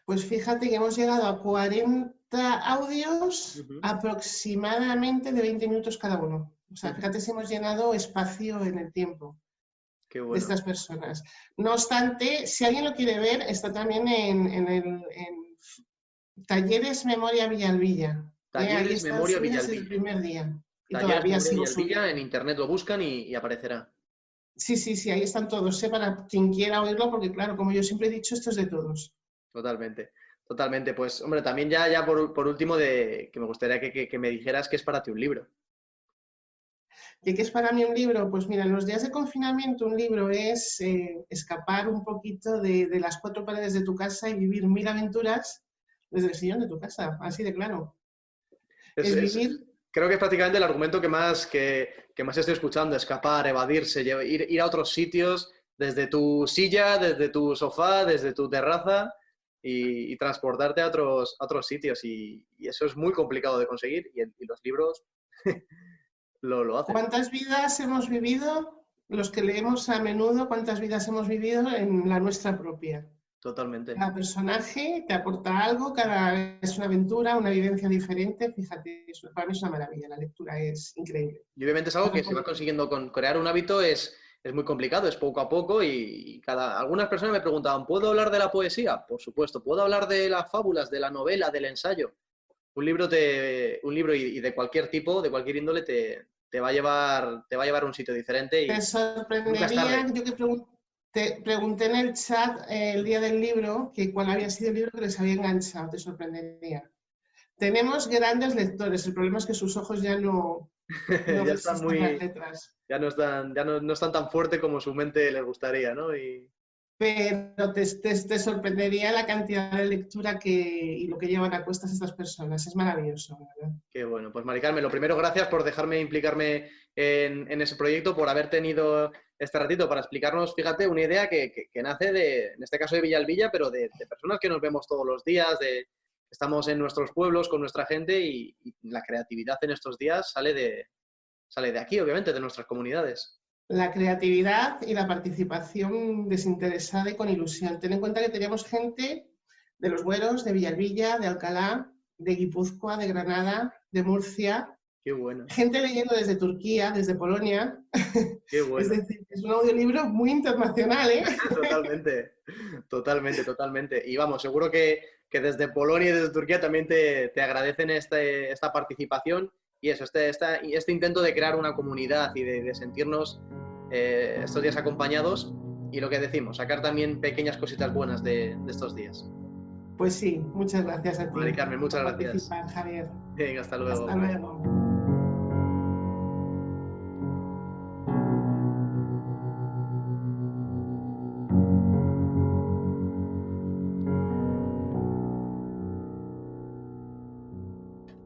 Pues fíjate que hemos llegado a 40 audios aproximadamente de 20 minutos cada uno. O sea, fíjate si hemos llenado espacio en el tiempo. Qué bueno. De estas personas. No obstante, si alguien lo quiere ver, está también en Talleres Memoria Villalbilla. Talleres Memoria Villalbilla. Desde el primer día. Y Talleres todavía Memoria sigo Villalbilla, en internet lo buscan y aparecerá. Sí, ahí están todos, para quien quiera oírlo, porque claro, como yo siempre he dicho, esto es de todos. Totalmente. Pues, hombre, también ya por último, que me gustaría que me dijeras qué es para ti un libro. ¿Y qué es para mí un libro? Pues mira, en los días de confinamiento un libro es escapar un poquito de las cuatro paredes de tu casa y vivir 1000 aventuras desde el sillón de tu casa, así de claro. Creo que es prácticamente el argumento que más estoy escuchando, escapar, evadirse, ir a otros sitios desde tu silla, desde tu sofá, desde tu terraza y transportarte a otros sitios. Y eso es muy complicado de conseguir y los libros... Lo hacen. ¿Cuántas vidas hemos vivido, los que leemos a menudo, cuántas vidas hemos vivido en la nuestra propia? Totalmente. Cada personaje te aporta algo, cada es una aventura, una vivencia diferente. Fíjate, para mí es una maravilla, la lectura es increíble. Y obviamente es algo que se va consiguiendo con crear un hábito, es muy complicado, es poco a poco y algunas personas me preguntaban, ¿puedo hablar de la poesía? Por supuesto. ¿Puedo hablar de las fábulas, de la novela, del ensayo? Un libro y de cualquier tipo, de cualquier índole, te va a llevar a un sitio diferente. Te sorprendería, yo que te pregunté en el chat el día del libro que cuál había sido el libro que les había enganchado, te sorprendería. Tenemos grandes lectores, el problema es que sus ojos ya no ya están muy... las letras. Ya no están tan fuertes como su mente les gustaría, ¿no? Pero te sorprendería la cantidad de lectura y lo que llevan a cuestas estas personas. Es maravilloso, ¿verdad? Qué bueno. Pues Mari Carmen, lo primero, gracias por dejarme implicarme en ese proyecto, por haber tenido este ratito para explicarnos, fíjate, una idea que nace en este caso de Villalbilla, pero de personas que nos vemos todos los días, estamos en nuestros pueblos con nuestra gente y la creatividad en estos días sale de aquí, obviamente, de nuestras comunidades. La creatividad y la participación desinteresada y con ilusión. Ten en cuenta que teníamos gente de Los Bueros, de Villalbilla, de Alcalá, de Guipúzcoa, de Granada, de Murcia. Qué bueno. Gente leyendo desde Turquía, desde Polonia. Qué bueno. Es decir, es un audiolibro muy internacional, ¿eh? Totalmente. Y vamos, seguro que desde Polonia y desde Turquía también te agradecen esta participación y eso, este intento de crear una comunidad y de sentirnos estos días acompañados y lo que decimos, sacar también pequeñas cositas buenas de estos días. Pues sí, muchas gracias a ti. Mari Carmen, muchas gracias. Javier. Venga, hasta luego. Hasta luego.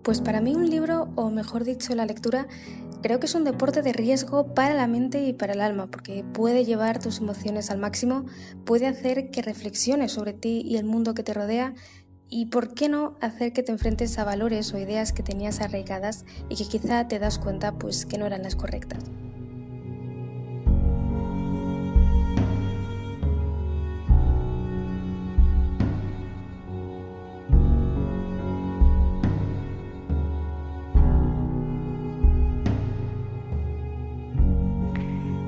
Pues para mí un libro, o mejor dicho la lectura, creo que es un deporte de riesgo para la mente y para el alma, porque puede llevar tus emociones al máximo, puede hacer que reflexiones sobre ti y el mundo que te rodea y, ¿por qué no?, hacer que te enfrentes a valores o ideas que tenías arraigadas y que quizá te das cuenta pues que no eran las correctas.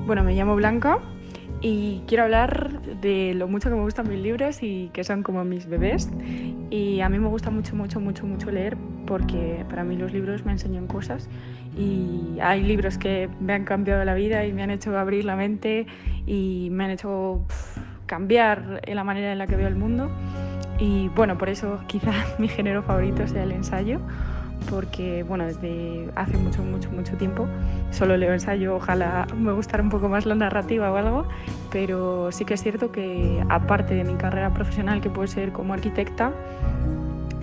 Bueno, me llamo Blanca y quiero hablar de lo mucho que me gustan mis libros y que son como mis bebés. Y a mí me gusta mucho, mucho, mucho, mucho leer porque para mí los libros me enseñan cosas y hay libros que me han cambiado la vida y me han hecho abrir la mente y me han hecho cambiar la manera en la que veo el mundo. Y bueno, por eso quizás mi género favorito sea el ensayo, porque bueno, desde hace mucho, mucho, mucho tiempo solo leo ensayo. Ojalá me gustara un poco más la narrativa o algo, pero sí que es cierto que aparte de mi carrera profesional, que puede ser como arquitecta,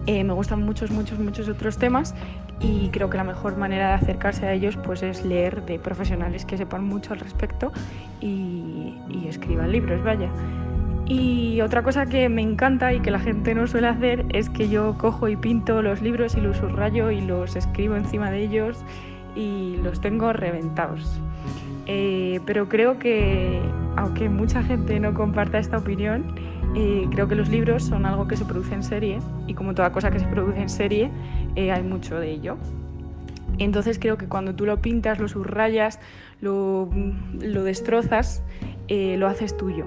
me gustan muchos, muchos, muchos otros temas y creo que la mejor manera de acercarse a ellos pues es leer de profesionales que sepan mucho al respecto y escriban libros, vaya. Y otra cosa que me encanta y que la gente no suele hacer es que yo cojo y pinto los libros y los subrayo y los escribo encima de ellos y los tengo reventados. Pero creo que, aunque mucha gente no comparta esta opinión, creo que los libros son algo que se produce en serie y como toda cosa que se produce en serie, hay mucho de ello. Entonces creo que cuando tú lo pintas, lo subrayas, lo destrozas, lo haces tuyo.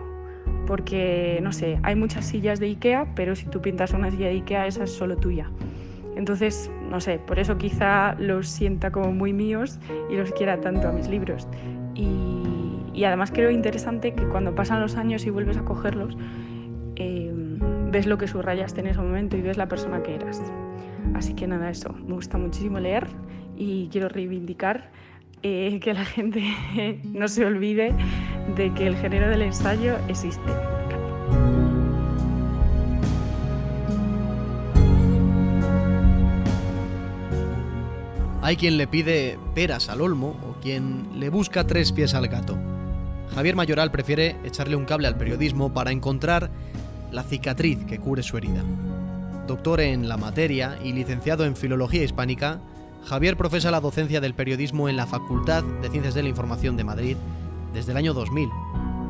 Porque, no sé, hay muchas sillas de Ikea, pero si tú pintas una silla de Ikea, esa es solo tuya. Entonces, no sé, por eso quizá los sienta como muy míos y los quiera tanto a mis libros. Y además creo interesante que cuando pasan los años y vuelves a cogerlos, ves lo que subrayaste en ese momento y ves la persona que eras. Así que nada, eso, me gusta muchísimo leer y quiero reivindicar que la gente no se olvide de que el género del ensayo existe. Hay quien le pide peras al olmo o quien le busca 3 pies al gato. Javier Mayoral prefiere echarle un cable al periodismo para encontrar la cicatriz que cure su herida. Doctor en la materia y licenciado en Filología Hispánica, Javier profesa la docencia del periodismo en la Facultad de Ciencias de la Información de Madrid desde el año 2000.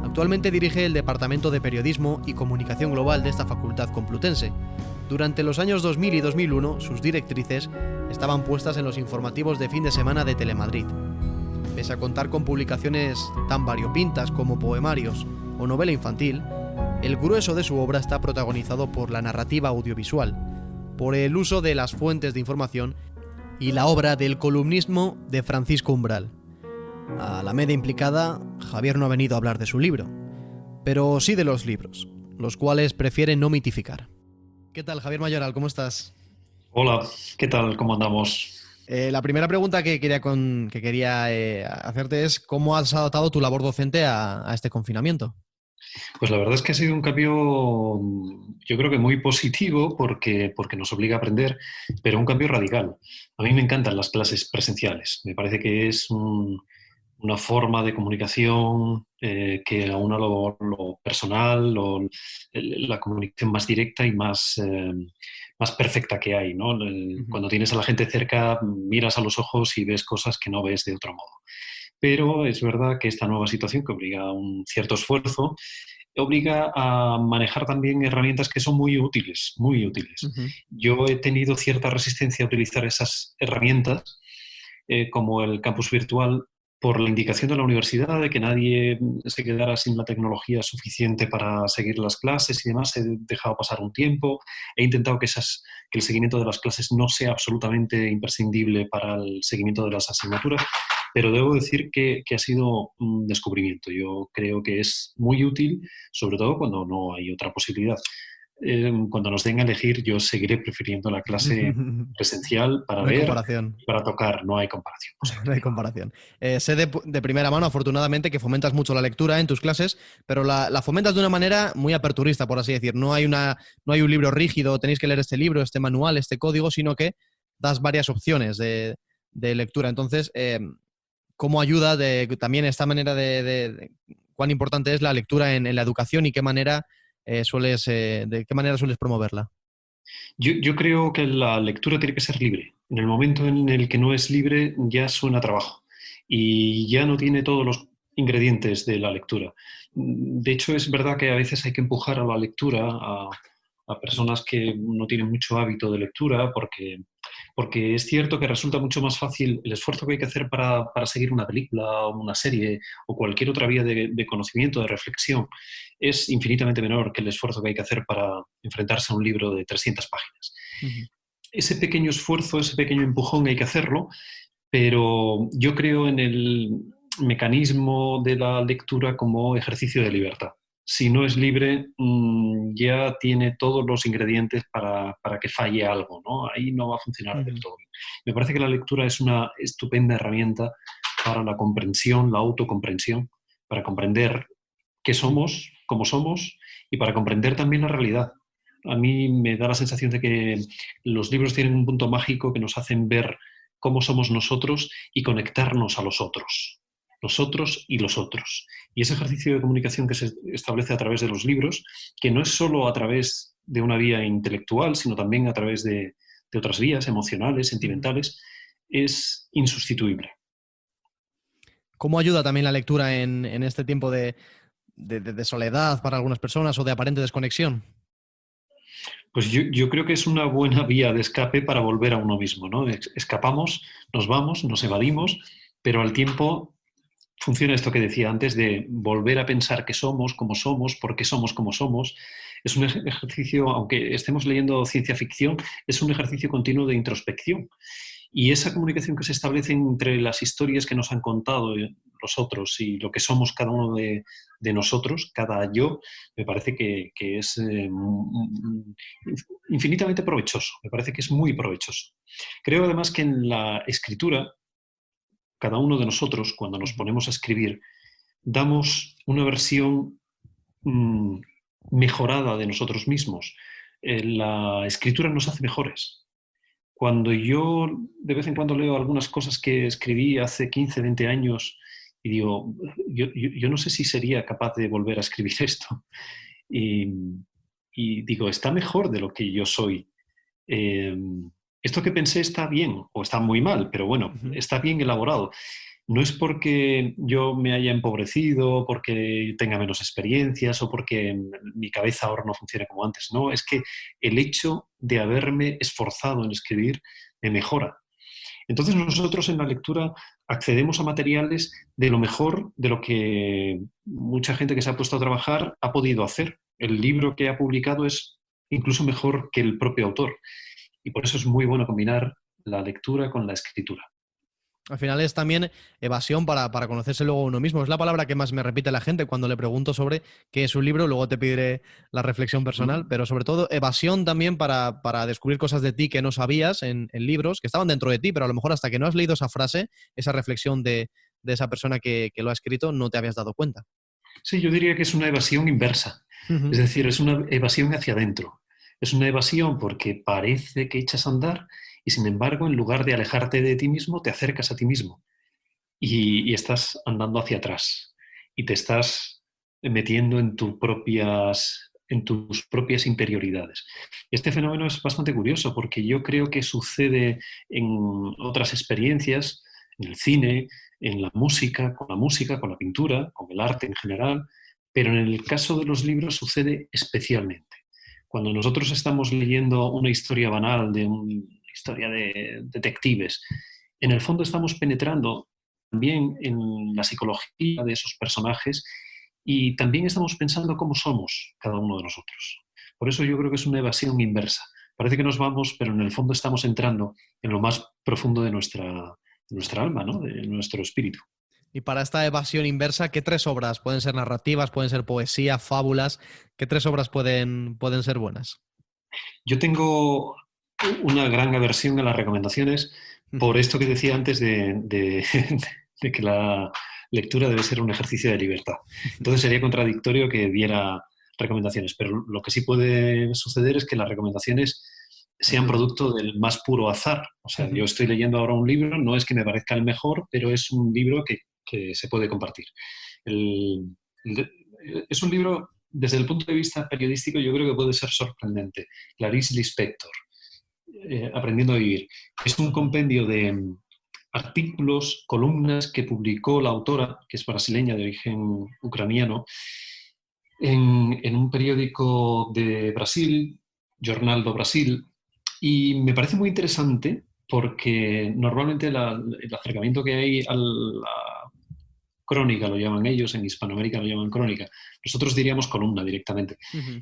Actualmente dirige el Departamento de Periodismo y Comunicación Global de esta facultad complutense. Durante los años 2000 y 2001, sus directrices estaban puestas en los informativos de fin de semana de Telemadrid. Pese a contar con publicaciones tan variopintas como poemarios o novela infantil, el grueso de su obra está protagonizado por la narrativa audiovisual, por el uso de las fuentes de información y la obra del columnismo de Francisco Umbral. A la media implicada, Javier no ha venido a hablar de su libro, pero sí de los libros, los cuales prefiere no mitificar. ¿Qué tal, Javier Mayoral? ¿Cómo estás? Hola, ¿qué tal? ¿Cómo andamos? La primera pregunta que quería hacerte es ¿cómo has adaptado tu labor docente a este confinamiento? Pues la verdad es que ha sido un cambio, yo creo que muy positivo porque nos obliga a aprender, pero un cambio radical. A mí me encantan las clases presenciales. Me parece que es una forma de comunicación que aúna lo personal, la comunicación más directa y más perfecta que hay, ¿no? Cuando tienes a la gente cerca, miras a los ojos y ves cosas que no ves de otro modo. Pero es verdad que esta nueva situación, que obliga a un cierto esfuerzo, obliga a manejar también herramientas que son muy útiles, muy útiles. Uh-huh. Yo he tenido cierta resistencia a utilizar esas herramientas, como el campus virtual, por la indicación de la universidad de que nadie se quedara sin la tecnología suficiente para seguir las clases y demás. He dejado pasar un tiempo, he intentado que el seguimiento de las clases no sea absolutamente imprescindible para el seguimiento de las asignaturas, pero debo decir que ha sido un descubrimiento. Yo creo que es muy útil, sobre todo cuando no hay otra posibilidad. Cuando nos den a elegir, yo seguiré prefiriendo la clase presencial para ver, para tocar. No hay comparación. No hay comparación. Sé de primera mano, afortunadamente, que fomentas mucho la lectura en tus clases, pero la fomentas de una manera muy aperturista, por así decir. No hay un libro rígido, tenéis que leer este libro, este manual, este código, sino que das varias opciones de lectura. Entonces, ¿cómo ayuda también esta manera de cuán importante es la lectura en la educación y de qué manera sueles promoverla? Yo creo que la lectura tiene que ser libre. En el momento en el que no es libre ya suena a trabajo y ya no tiene todos los ingredientes de la lectura. De hecho, es verdad que a veces hay que empujar a la lectura a personas que no tienen mucho hábito de lectura porque Porque es cierto que resulta mucho más fácil el esfuerzo que hay que hacer para seguir una película o una serie o cualquier otra vía de conocimiento, de reflexión, es infinitamente menor que el esfuerzo que hay que hacer para enfrentarse a un libro de 300 páginas. Ese pequeño esfuerzo, ese pequeño empujón hay que hacerlo, pero yo creo en el mecanismo de la lectura como ejercicio de libertad. Si no es libre, ya tiene todos los ingredientes para que falle algo, ¿no? Ahí no va a funcionar del todo. Me parece que la lectura es una estupenda herramienta para la comprensión, la autocomprensión, para comprender qué somos, cómo somos y para comprender también la realidad. A mí me da la sensación de que los libros tienen un punto mágico que nos hacen ver cómo somos nosotros y conectarnos a los otros. Nosotros y los otros. Y ese ejercicio de comunicación que se establece a través de los libros, que no es solo a través de una vía intelectual, sino también a través de otras vías emocionales, sentimentales, es insustituible. ¿Cómo ayuda también la lectura en este tiempo de soledad para algunas personas o de aparente desconexión? Pues yo creo que es una buena vía de escape para volver a uno mismo, ¿no? Escapamos, nos vamos, nos evadimos, pero al tiempo funciona esto que decía antes de volver a pensar qué somos, cómo somos, por qué somos como somos. Es un ejercicio, aunque estemos leyendo ciencia ficción, es un ejercicio continuo de introspección. Y esa comunicación que se establece entre las historias que nos han contado los otros y lo que somos cada uno de nosotros, cada yo, me parece que es infinitamente provechoso. Me parece que es muy provechoso. Creo además que en la escritura, cada uno de nosotros, cuando nos ponemos a escribir, damos una versión mejorada de nosotros mismos. La escritura nos hace mejores. Cuando yo de vez en cuando leo algunas cosas que escribí hace 15, 20 años y digo, yo no sé si sería capaz de volver a escribir esto. Y digo, está mejor de lo que yo soy. Esto que pensé está bien o está muy mal, pero bueno, está bien elaborado. No es porque yo me haya empobrecido, porque tenga menos experiencias o porque mi cabeza ahora no funcione como antes. No, es que el hecho de haberme esforzado en escribir me mejora. Entonces nosotros en la lectura accedemos a materiales de lo mejor de lo que mucha gente que se ha puesto a trabajar ha podido hacer. El libro que ha publicado es incluso mejor que el propio autor. Y por eso es muy bueno combinar la lectura con la escritura. Al final es también evasión para conocerse luego uno mismo. Es la palabra que más me repite la gente cuando le pregunto sobre qué es un libro. Luego te pediré la reflexión personal, pero sobre todo evasión también para descubrir cosas de ti que no sabías en libros, que estaban dentro de ti, pero a lo mejor hasta que no has leído esa frase, esa reflexión de esa persona que lo ha escrito, no te habías dado cuenta. Sí, yo diría que es una evasión inversa. Es decir, es una evasión hacia adentro. Es una evasión porque parece que echas a andar y, sin embargo, en lugar de alejarte de ti mismo, te acercas a ti mismo y estás andando hacia atrás y te estás metiendo en tus propias interioridades. Este fenómeno es bastante curioso porque yo creo que sucede en otras experiencias, en el cine, en la música, con la pintura, con el arte en general, pero en el caso de los libros sucede especialmente. Cuando nosotros estamos leyendo una historia banal de una historia de detectives, en el fondo estamos penetrando también en la psicología de esos personajes y también estamos pensando cómo somos cada uno de nosotros. Por eso yo creo que es una evasión inversa. Parece que nos vamos, pero en el fondo estamos entrando en lo más profundo de nuestra alma, ¿no? De nuestro espíritu. Y para esta evasión inversa, ¿qué 3 obras? Pueden ser narrativas, pueden ser poesía, fábulas. ¿Qué 3 obras pueden ser buenas? Yo tengo una gran aversión a las recomendaciones por esto que decía antes de que la lectura debe ser un ejercicio de libertad. Entonces sería contradictorio que diera recomendaciones, pero lo que sí puede suceder es que las recomendaciones sean producto del más puro azar. O sea, yo estoy leyendo ahora un libro, no es que me parezca el mejor, pero es un libro que se puede compartir. Es un libro, desde el punto de vista periodístico, yo creo que puede ser sorprendente. Clarice Lispector, Aprendiendo a vivir. Es un compendio de artículos, columnas que publicó la autora, que es brasileña de origen ucraniano, en un periódico de Brasil, Jornal do Brasil, Y me parece muy interesante porque normalmente el acercamiento que hay a la crónica, lo llaman ellos, en Hispanoamérica lo llaman crónica, nosotros diríamos columna directamente.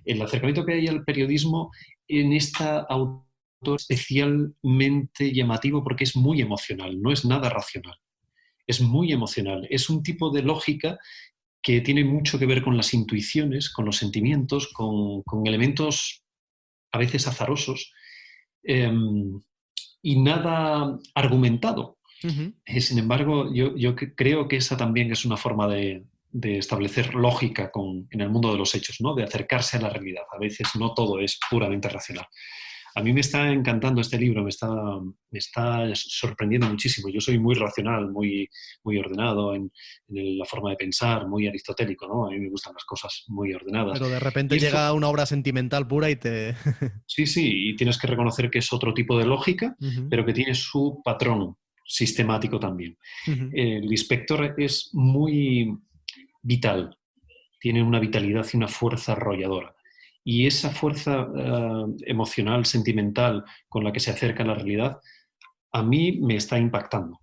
El acercamiento que hay al periodismo en esta autor especialmente llamativo porque es muy emocional, no es nada racional, es muy emocional, es un tipo de lógica que tiene mucho que ver con las intuiciones, con los sentimientos, con elementos a veces azarosos, y nada argumentado. Sin embargo, yo creo que esa también es una forma de establecer lógica en el mundo de los hechos, ¿no? De acercarse a la realidad. A veces no todo es puramente racional. A mí me está encantando este libro, me está sorprendiendo muchísimo. Yo soy muy racional, muy ordenado en la forma de pensar, muy aristotélico, ¿no? A mí me gustan las cosas muy ordenadas. Pero de repente llega una obra sentimental pura y te... Sí, y tienes que reconocer que es otro tipo de lógica, pero que tiene su patrón sistemático también. El inspector es muy vital, tiene una vitalidad y una fuerza arrolladora. Y esa fuerza emocional, sentimental, con la que se acerca a la realidad, a mí me está impactando.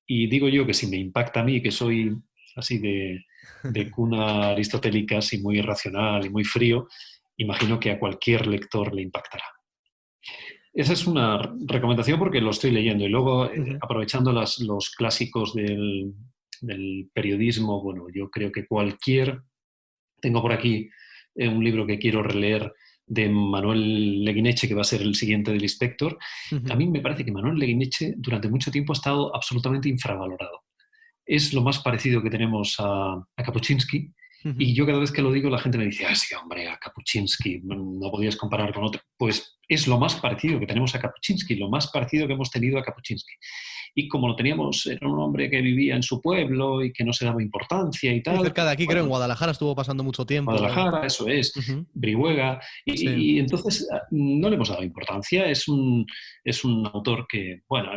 Y digo yo que si me impacta a mí, que soy así de cuna aristotélica, así muy racional y muy frío, imagino que a cualquier lector le impactará. Esa es una recomendación porque lo estoy leyendo. Y luego, aprovechando los clásicos del periodismo, bueno, yo creo que tengo por aquí un libro que quiero releer de Manuel Leguineche, que va a ser el siguiente del Inspector. A mí me parece que Manuel Leguineche durante mucho tiempo ha estado absolutamente infravalorado. Es lo más parecido que tenemos a Kapuscinski, y yo cada vez que lo digo la gente me dice, sí, hombre, a Kapuscinski, no podías comparar con otro. Pues es lo más parecido que tenemos a Kapuscinski, lo más parecido que hemos tenido a Kapuscinski. Y como lo teníamos, era un hombre que vivía en su pueblo y que no se daba importancia y tal. Y cerca de aquí, creo, en Guadalajara estuvo pasando mucho tiempo. Guadalajara, eso es, Brihuega. Y entonces no le hemos dado importancia. Es un autor que, bueno,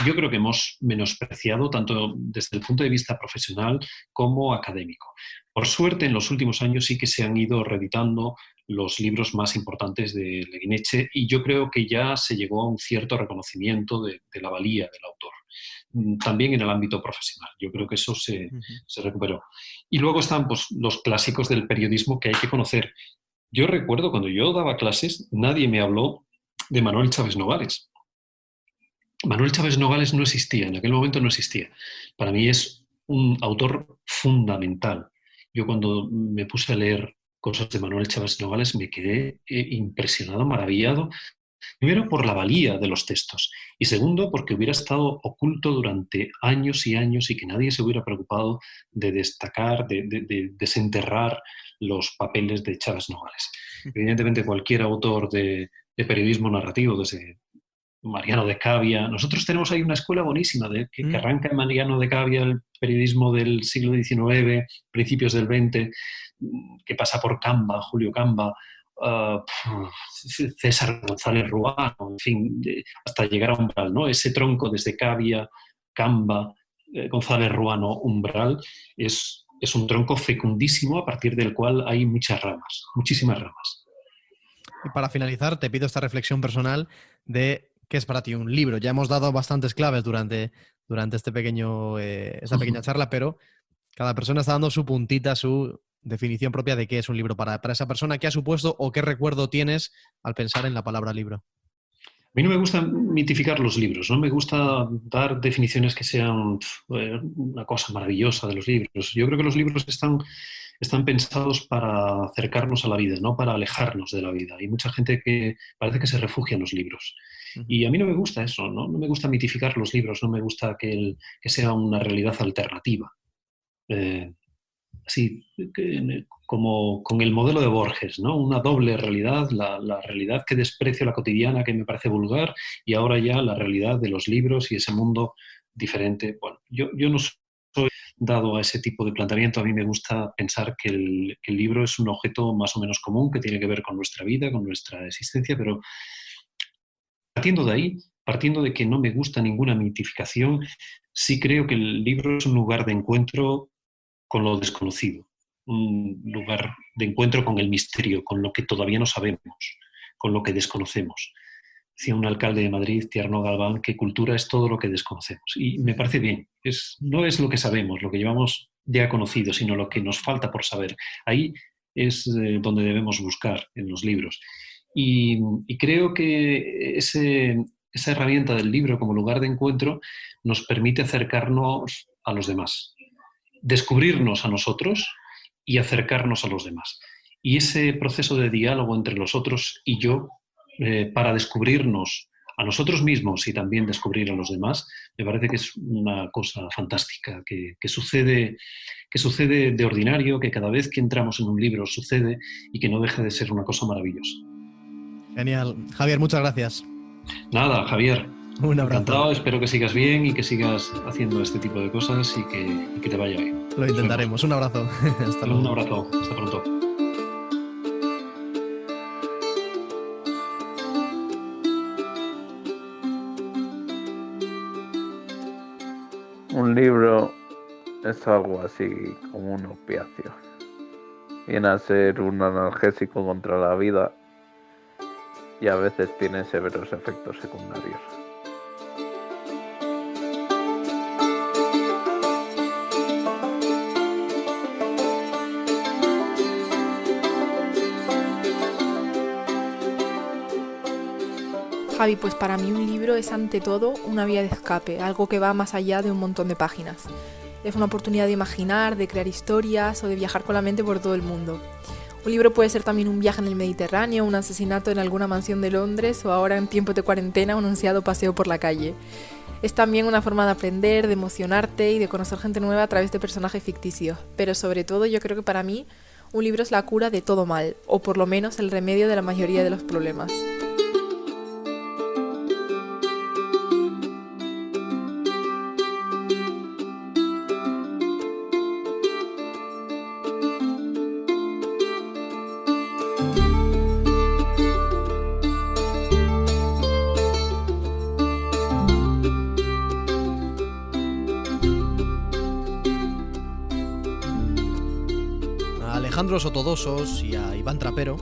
yo creo que hemos menospreciado tanto desde el punto de vista profesional como académico. Por suerte, en los últimos años sí que se han ido reeditando los libros más importantes de Leguineche y yo creo que ya se llegó a un cierto reconocimiento de la valía del autor. También en el ámbito profesional. Yo creo que eso se recuperó. Y luego están pues, los clásicos del periodismo que hay que conocer. Yo recuerdo cuando yo daba clases, nadie me habló de Manuel Chaves Nogales. Manuel Chaves Nogales no existía, en aquel momento no existía. Para mí es un autor fundamental. Yo cuando me puse a leer cosas de Manuel Chaves Nogales me quedé impresionado, maravillado. Primero, por la valía de los textos y segundo, porque hubiera estado oculto durante años y años y que nadie se hubiera preocupado de destacar, de desenterrar los papeles de Chaves Nogales. Evidentemente, cualquier autor de periodismo narrativo, desde Mariano de Cavia, nosotros tenemos ahí una escuela buenísima que arranca en Mariano de Cavia, el periodismo del siglo XIX, principios del XX, que pasa por Camba, Julio Camba, César González Ruano, en fin, hasta llegar a Umbral, ¿no? Ese tronco desde Cavia, Camba, González Ruano, Umbral, es un tronco fecundísimo a partir del cual hay muchas ramas, muchísimas ramas. Y para finalizar, te pido esta reflexión personal de qué es para ti un libro. Ya hemos dado bastantes claves durante esta pequeña charla, pero cada persona está dando su puntita, su definición propia de qué es un libro para esa persona. ¿Qué ha supuesto o qué recuerdo tienes al pensar en la palabra libro? A mí no me gusta mitificar los libros, no me gusta dar definiciones que sean una cosa maravillosa de los libros. Yo creo que los libros están pensados para acercarnos a la vida, no para alejarnos de la vida. Hay mucha gente que parece que se refugia en los libros. Y a mí no me gusta eso, no me gusta mitificar los libros, no me gusta que sea una realidad alternativa. Así como con el modelo de Borges, ¿no? Una doble realidad, la realidad que desprecio, la cotidiana, que me parece vulgar, y ahora ya la realidad de los libros y ese mundo diferente. Bueno, yo no soy dado a ese tipo de planteamiento. A mí me gusta pensar que el libro es un objeto más o menos común que tiene que ver con nuestra vida, con nuestra existencia, pero partiendo de ahí, partiendo de que no me gusta ninguna mitificación, sí creo que el libro es un lugar de encuentro con lo desconocido, un lugar de encuentro con el misterio, con lo que todavía no sabemos, con lo que desconocemos. decía un alcalde de Madrid, Tierno Galván, que cultura es todo lo que desconocemos. Y me parece bien. No es lo que sabemos, lo que llevamos ya conocido, sino lo que nos falta por saber. Ahí es donde debemos buscar, en los libros. Y creo que esa herramienta del libro como lugar de encuentro nos permite acercarnos a los demás, descubrirnos a nosotros y acercarnos a los demás. Y ese proceso de diálogo entre los otros y yo, para descubrirnos a nosotros mismos y también descubrir a los demás, me parece que es una cosa fantástica, que sucede de ordinario, que cada vez que entramos en un libro sucede y que no deja de ser una cosa maravillosa. Genial. Javier, muchas gracias. Nada, Javier. Un abrazo. Encantado, espero que sigas bien y que sigas haciendo este tipo de cosas y que te vaya bien. Lo intentaremos. Un abrazo. Hasta luego. Un abrazo. Hasta pronto. Un libro es algo así como un opiáceo. Viene a ser un analgésico contra la vida y a veces tiene severos efectos secundarios. Javi, pues para mí un libro es ante todo una vía de escape, algo que va más allá de un montón de páginas. Es una oportunidad de imaginar, de crear historias o de viajar con la mente por todo el mundo. Un libro puede ser también un viaje en el Mediterráneo, un asesinato en alguna mansión de Londres o ahora en tiempos de cuarentena un ansiado paseo por la calle. Es también una forma de aprender, de emocionarte y de conocer gente nueva a través de personajes ficticios. Pero sobre todo yo creo que para mí un libro es la cura de todo mal, o por lo menos el remedio de la mayoría de los problemas. Alejandro Sotodosos y a Iván Trapero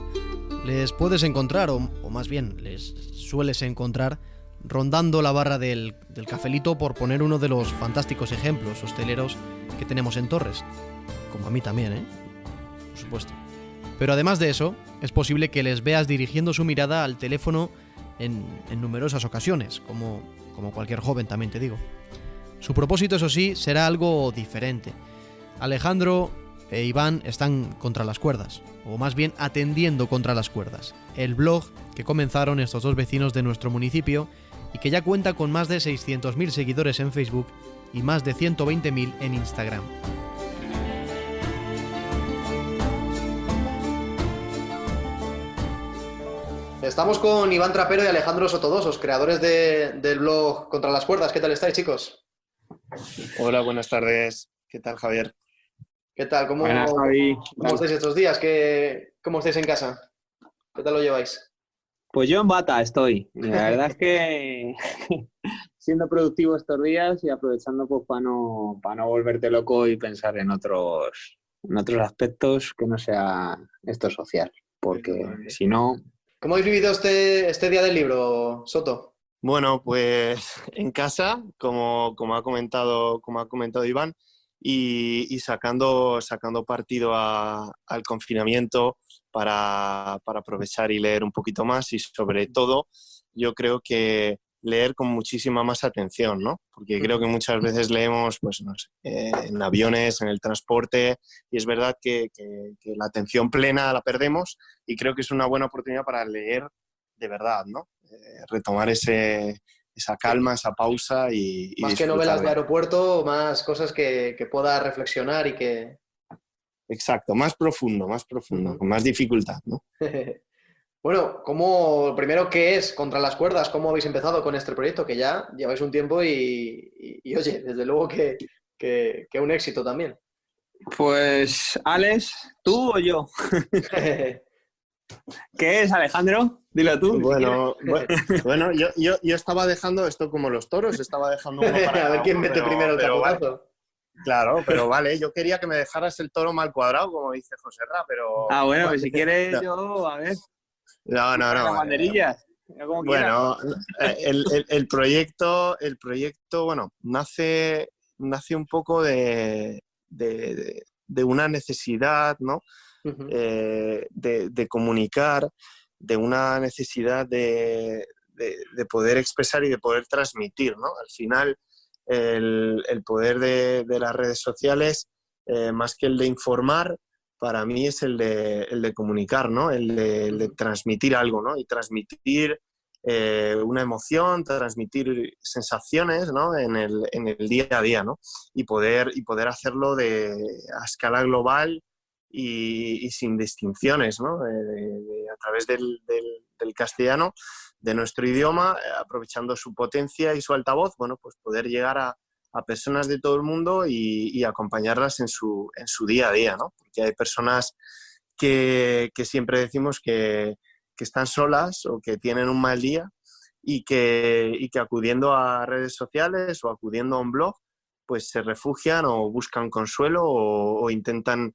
les puedes encontrar, o más bien les sueles encontrar, rondando la barra del cafelito, por poner uno de los fantásticos ejemplos hosteleros que tenemos en Torres. Como a mí también, por supuesto. Pero además de eso, es posible que les veas dirigiendo su mirada al teléfono en numerosas ocasiones, como cualquier joven, también te digo. Su propósito, eso sí, será algo diferente. Alejandro e Iván están contra las cuerdas, o más bien atendiendo contra las cuerdas, el blog que comenzaron estos dos vecinos de nuestro municipio y que ya cuenta con más de 600.000 seguidores en Facebook y más de 120.000 en Instagram. Estamos con Iván Trapero y Alejandro Sotodosos, creadores del blog Contra las Cuerdas. ¿Qué tal estáis, chicos? Hola, buenas tardes. ¿Qué tal, Javier? ¿Qué tal? ¿Cómo Buenas, estáis estos días? ¿Cómo estáis en casa? ¿Qué tal lo lleváis? Pues yo en bata estoy. La verdad es que siendo productivo estos días y aprovechando pues para no volverte loco y pensar en otros aspectos que no sea esto social. Porque si no... ¿Cómo habéis vivido este día del libro, Soto? Bueno, pues en casa, como ha comentado Iván, y sacando partido al confinamiento para aprovechar y leer un poquito más, y sobre todo yo creo que leer con muchísima más atención, ¿no? Porque creo que muchas veces leemos pues, no sé, en aviones, en el transporte, y es verdad que la atención plena la perdemos, y creo que es una buena oportunidad para leer de verdad, ¿no? Retomar esa calma, esa pausa y más que novelas de aeropuerto, más cosas que pueda reflexionar y que... Exacto, más profundo, con más dificultad, ¿no? Bueno, primero, ¿qué es Contra las Cuerdas? ¿Cómo habéis empezado con este proyecto? Que ya lleváis un tiempo y oye, desde luego que un éxito también. Pues, Alex, ¿tú o yo? ¿Qué es, Alejandro? Dilo tú. Bueno, yo estaba dejando esto como los toros, estaba dejando uno para a ver quién mete primero el capotazo. Vale. Claro, pero vale, yo quería que me dejaras el toro mal cuadrado, como dice Joserra, pero... Bueno, pues si quieres yo, a ver. No. Banderillas. Como quieras. Bueno, el proyecto, bueno, nace un poco de una necesidad, ¿no? De comunicar, de una necesidad de poder expresar y de poder transmitir, ¿no? Al final, el poder de las redes sociales, más que el de informar, para mí es el de comunicar, ¿no? El de transmitir algo, ¿no? Y transmitir una emoción, transmitir sensaciones, ¿no? en el día a día, ¿no? Y poder hacerlo a escala global y sin distinciones, ¿no? A través del castellano, de nuestro idioma, aprovechando su potencia y su altavoz, bueno, pues poder llegar a personas de todo el mundo y acompañarlas en su día a día, ¿no? Porque hay personas que siempre decimos que están solas o que tienen un mal día y que acudiendo a redes sociales o acudiendo a un blog, pues se refugian o buscan consuelo o intentan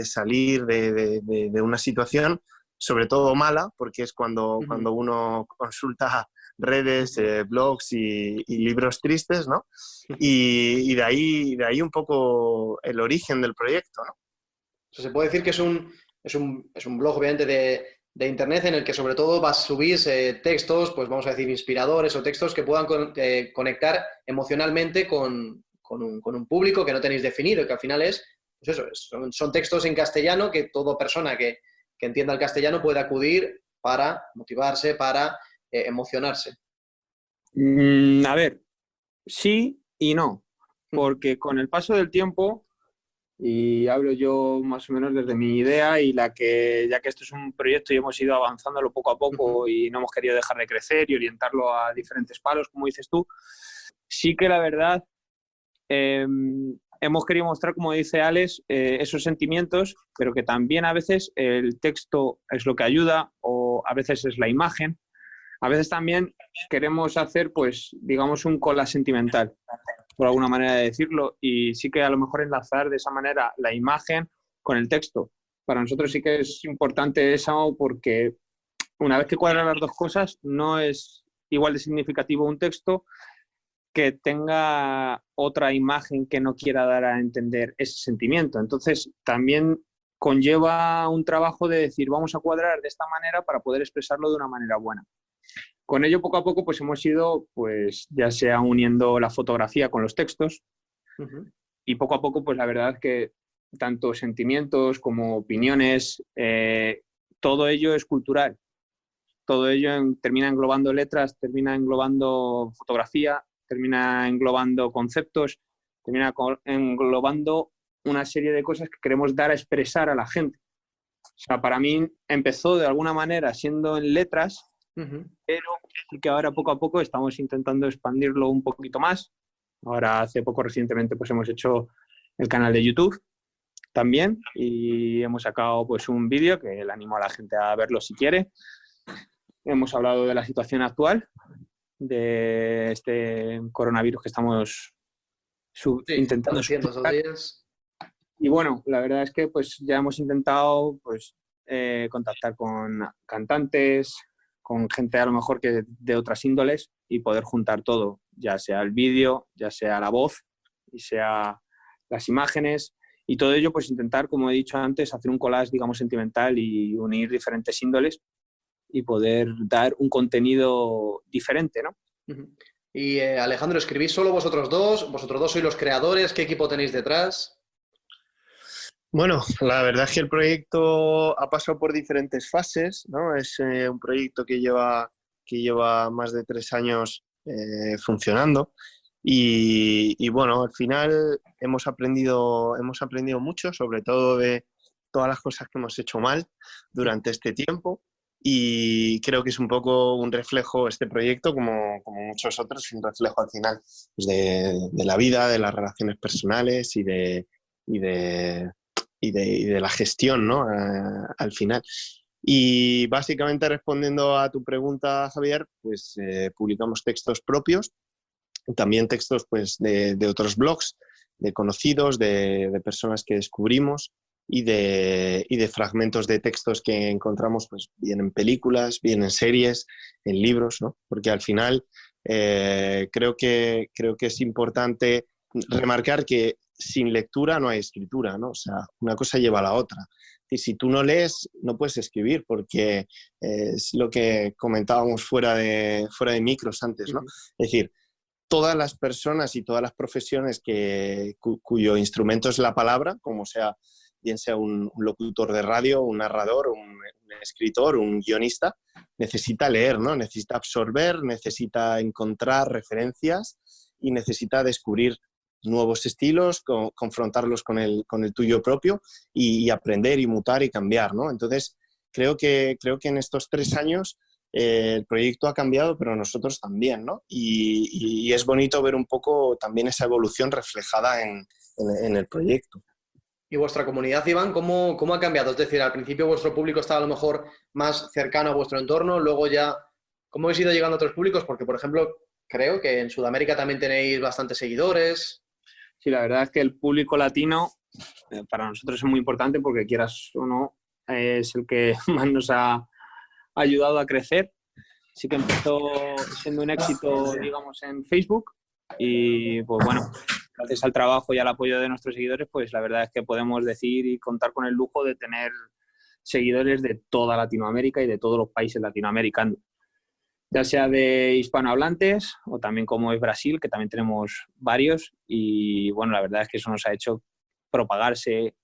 salir de una situación, sobre todo mala, porque es cuando uno consulta redes, blogs y libros tristes, ¿no? Y de ahí un poco el origen del proyecto, ¿no? O sea, se puede decir que es un blog, obviamente, de internet en el que sobre todo vas a subir textos, pues vamos a decir, inspiradores o textos que puedan conectar emocionalmente con un público que no tenéis definido y que al final pues eso, son textos en castellano que toda persona que entienda el castellano puede acudir para motivarse, para emocionarse. A ver, sí y no, porque con el paso del tiempo, y hablo yo más o menos desde mi idea y ya que esto es un proyecto y hemos ido avanzándolo poco a poco y no hemos querido dejar de crecer y orientarlo a diferentes palos, como dices tú, sí que la verdad hemos querido mostrar, como dice Alex, esos sentimientos, pero que también a veces el texto es lo que ayuda o a veces es la imagen. A veces también queremos hacer, pues, digamos, un collage sentimental, por alguna manera de decirlo, y sí que a lo mejor enlazar de esa manera la imagen con el texto. Para nosotros sí que es importante eso porque una vez que cuadran las dos cosas, no es igual de significativo un texto que tenga otra imagen que no quiera dar a entender ese sentimiento. Entonces, también conlleva un trabajo de decir, vamos a cuadrar de esta manera para poder expresarlo de una manera buena. Con ello, poco a poco, pues hemos ido, pues ya sea uniendo la fotografía con los textos y poco a poco, pues la verdad es que tanto sentimientos como opiniones, todo ello es cultural. Todo ello termina englobando letras, termina englobando fotografía, termina englobando conceptos, termina englobando una serie de cosas que queremos dar a expresar a la gente. O sea, para mí empezó de alguna manera siendo en letras, pero sí que ahora poco a poco estamos intentando expandirlo un poquito más. Ahora hace poco recientemente pues hemos hecho el canal de YouTube también y hemos sacado pues un vídeo que le animo a la gente a verlo si quiere. Hemos hablado de la situación actual, de este coronavirus que estamos intentando superar. Y bueno, la verdad es que pues ya hemos intentado pues contactar con cantantes, con gente a lo mejor que de otras índoles y poder juntar todo, ya sea el vídeo, ya sea la voz y sea las imágenes y todo ello pues intentar, como he dicho antes, hacer un collage, digamos, sentimental y unir diferentes índoles y poder dar un contenido diferente, ¿no? Y Alejandro, ¿escribís solo vosotros dos? ¿Vosotros dos sois los creadores? ¿Qué equipo tenéis detrás? Bueno, la verdad es que el proyecto ha pasado por diferentes fases, ¿no? Es un proyecto que lleva más de 3 años funcionando y bueno, al final hemos aprendido mucho, sobre todo de todas las cosas que hemos hecho mal durante este tiempo y creo que es un poco un reflejo este proyecto, como muchos otros, un reflejo al final pues, de la vida, de las relaciones personales y de la gestión, ¿no? Al final. Y básicamente respondiendo a tu pregunta, Javier, pues publicamos textos propios, también textos pues, de otros blogs, de conocidos, de personas que descubrimos y de fragmentos de textos que encontramos, pues bien en películas, bien en series, en libros, ¿no? Porque al final creo que es importante remarcar que sin lectura no hay escritura, ¿no? O sea, una cosa lleva a la otra. Y si tú no lees, no puedes escribir, porque es lo que comentábamos fuera de micros antes, ¿no? Es decir, todas las personas y todas las profesiones cuyo instrumento es la palabra, como sea, bien sea un locutor de radio, un narrador, un escritor, un guionista, necesita leer, ¿no? Necesita absorber, necesita encontrar referencias y necesita descubrir nuevos estilos, confrontarlos con el tuyo propio y aprender y mutar y cambiar, ¿no? Entonces, creo que en estos 3 años el proyecto ha cambiado, pero nosotros también, ¿no? Y es bonito ver un poco también esa evolución reflejada en el proyecto. ¿Y vuestra comunidad, Iván, cómo ha cambiado? Es decir, al principio vuestro público estaba a lo mejor más cercano a vuestro entorno, luego ya, ¿cómo habéis ido llegando a otros públicos? Porque, por ejemplo, creo que en Sudamérica también tenéis bastantes seguidores. Sí, la verdad es que el público latino para nosotros es muy importante porque, quieras o no, es el que más nos ha ayudado a crecer. Sí que empezó siendo un éxito, digamos, en Facebook y, pues bueno, gracias al trabajo y al apoyo de nuestros seguidores, pues la verdad es que podemos decir y contar con el lujo de tener seguidores de toda Latinoamérica y de todos los países latinoamericanos, ya sea de hispanohablantes o también como es Brasil, que también tenemos varios, y bueno, la verdad es que eso nos ha hecho propagarse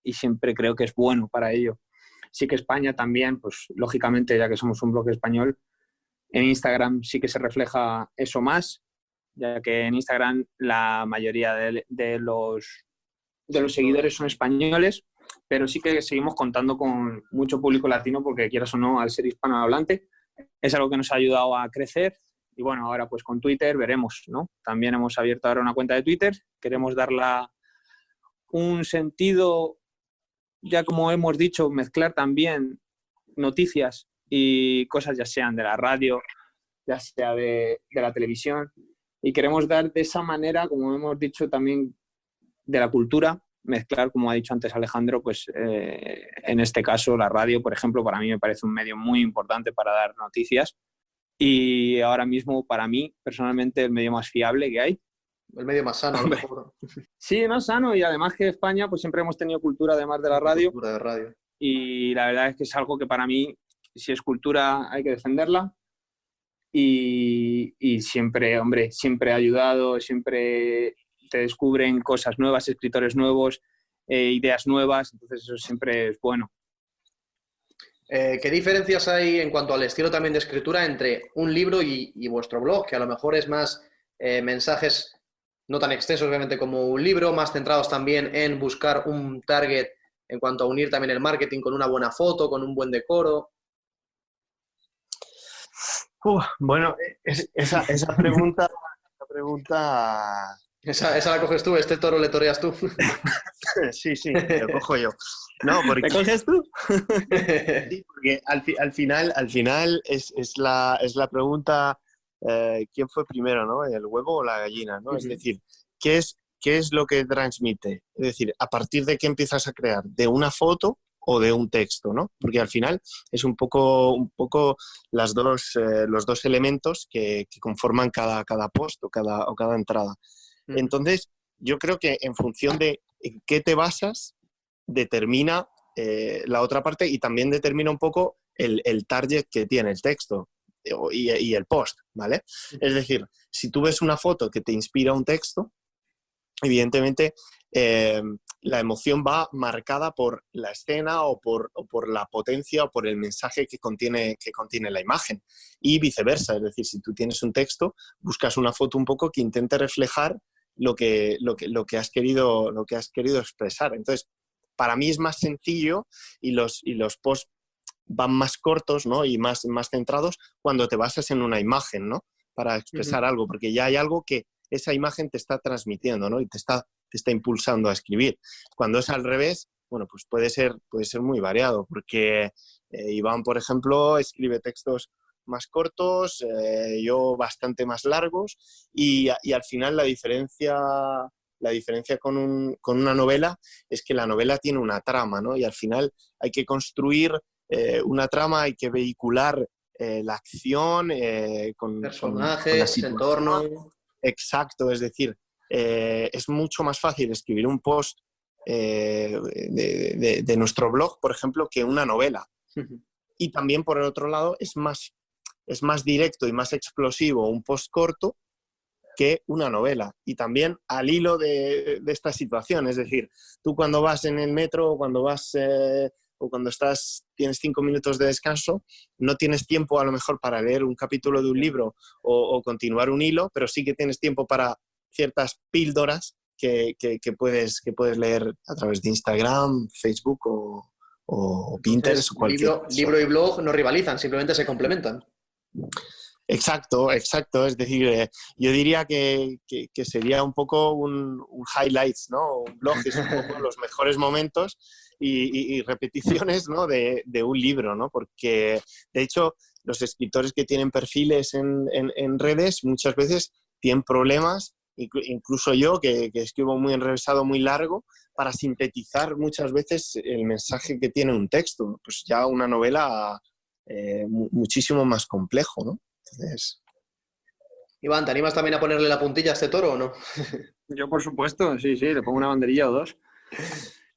y siempre creo que es bueno para ello. Sí que España también, pues lógicamente, ya que somos un bloque español, en Instagram sí que se refleja eso más, ya que en Instagram la mayoría de los seguidores son españoles, pero sí que seguimos contando con mucho público latino porque, quieras o no, al ser hispanohablante, es algo que nos ha ayudado a crecer. Y bueno, ahora pues con Twitter veremos, ¿no? También hemos abierto ahora una cuenta de Twitter, queremos darla un sentido, ya como hemos dicho, mezclar también noticias y cosas ya sean de la radio, ya sea de la televisión, y queremos dar de esa manera, como hemos dicho también, de la cultura, mezclar, como ha dicho antes Alejandro, pues en este caso la radio, por ejemplo, para mí me parece un medio muy importante para dar noticias y ahora mismo para mí, personalmente, el medio más fiable que hay. El medio más sano, a lo mejor. Sí, más sano, y además que España pues siempre hemos tenido cultura además de la radio. Cultura de radio. Y la verdad es que es algo que para mí, si es cultura, hay que defenderla. Y siempre, hombre, siempre ha ayudado, siempre te descubren cosas nuevas, escritores nuevos, ideas nuevas, entonces eso siempre es bueno. ¿Qué diferencias hay en cuanto al estilo también de escritura entre un libro y vuestro blog? Que a lo mejor es más mensajes no tan extensos, obviamente, como un libro, más centrados también en buscar un target en cuanto a unir también el marketing con una buena foto, con un buen decoro. Bueno, esa pregunta... Esa la coges tú, este toro le toreas tú. Sí, lo cojo yo. No, porque... ¿Te coges tú? Sí, porque al final es la pregunta, ¿quién fue primero, ¿no? ¿El huevo o la gallina, ¿no? Es decir, ¿qué es lo que transmite? Es decir, ¿a partir de qué empiezas a crear? ¿De una foto o de un texto, ¿no? Porque al final es un poco los dos elementos que conforman cada post o cada entrada. Entonces, yo creo que en función de en qué te basas, determina la otra parte y también determina un poco el target que tiene el texto y el post, ¿vale? Es decir, si tú ves una foto que te inspira un texto, evidentemente la emoción va marcada por la escena o por la potencia o por el mensaje que contiene la imagen y viceversa. Es decir, si tú tienes un texto, buscas una foto un poco que intente reflejar lo que has querido expresar. Entonces, para mí es más sencillo y los posts van más cortos, ¿no? Y más centrados cuando te basas en una imagen, ¿no? Para expresar algo, porque ya hay algo que esa imagen te está transmitiendo, ¿no? Y te está impulsando a escribir. Cuando es al revés, bueno, pues puede ser muy variado, porque Iván, por ejemplo, escribe textos más cortos, yo bastante más largos, y al final la diferencia La diferencia con una novela es que la novela tiene una trama, ¿no? Y al final hay que construir una trama, hay que vehicular la acción con personajes, entorno. Exacto, es decir, es mucho más fácil escribir un post de nuestro blog, por ejemplo, que una novela. Y también, por el otro lado, es más directo y más explosivo un post corto que una novela. Y también al hilo de esta situación, es decir, tú cuando vas en el metro o cuando tienes 5 minutos de descanso, no tienes tiempo a lo mejor para leer un capítulo de un libro o continuar un hilo, pero sí que tienes tiempo para ciertas píldoras que puedes leer a través de Instagram, Facebook o Pinterest o cualquier libro y blog no rivalizan, simplemente se complementan. Exacto. Es decir, yo diría que sería un poco un highlights, ¿no? Un blog es un poco los mejores momentos y repeticiones, ¿no? de un libro, ¿no? Porque, de hecho, los escritores que tienen perfiles en redes muchas veces tienen problemas, incluso yo, que escribo muy enrevesado, muy largo, para sintetizar muchas veces el mensaje que tiene un texto. Pues ya una novela muchísimo más complejo, ¿no? Entonces... Iván, ¿te animas también a ponerle la puntilla a este toro o no? Yo, por supuesto, sí, le pongo una banderilla o dos.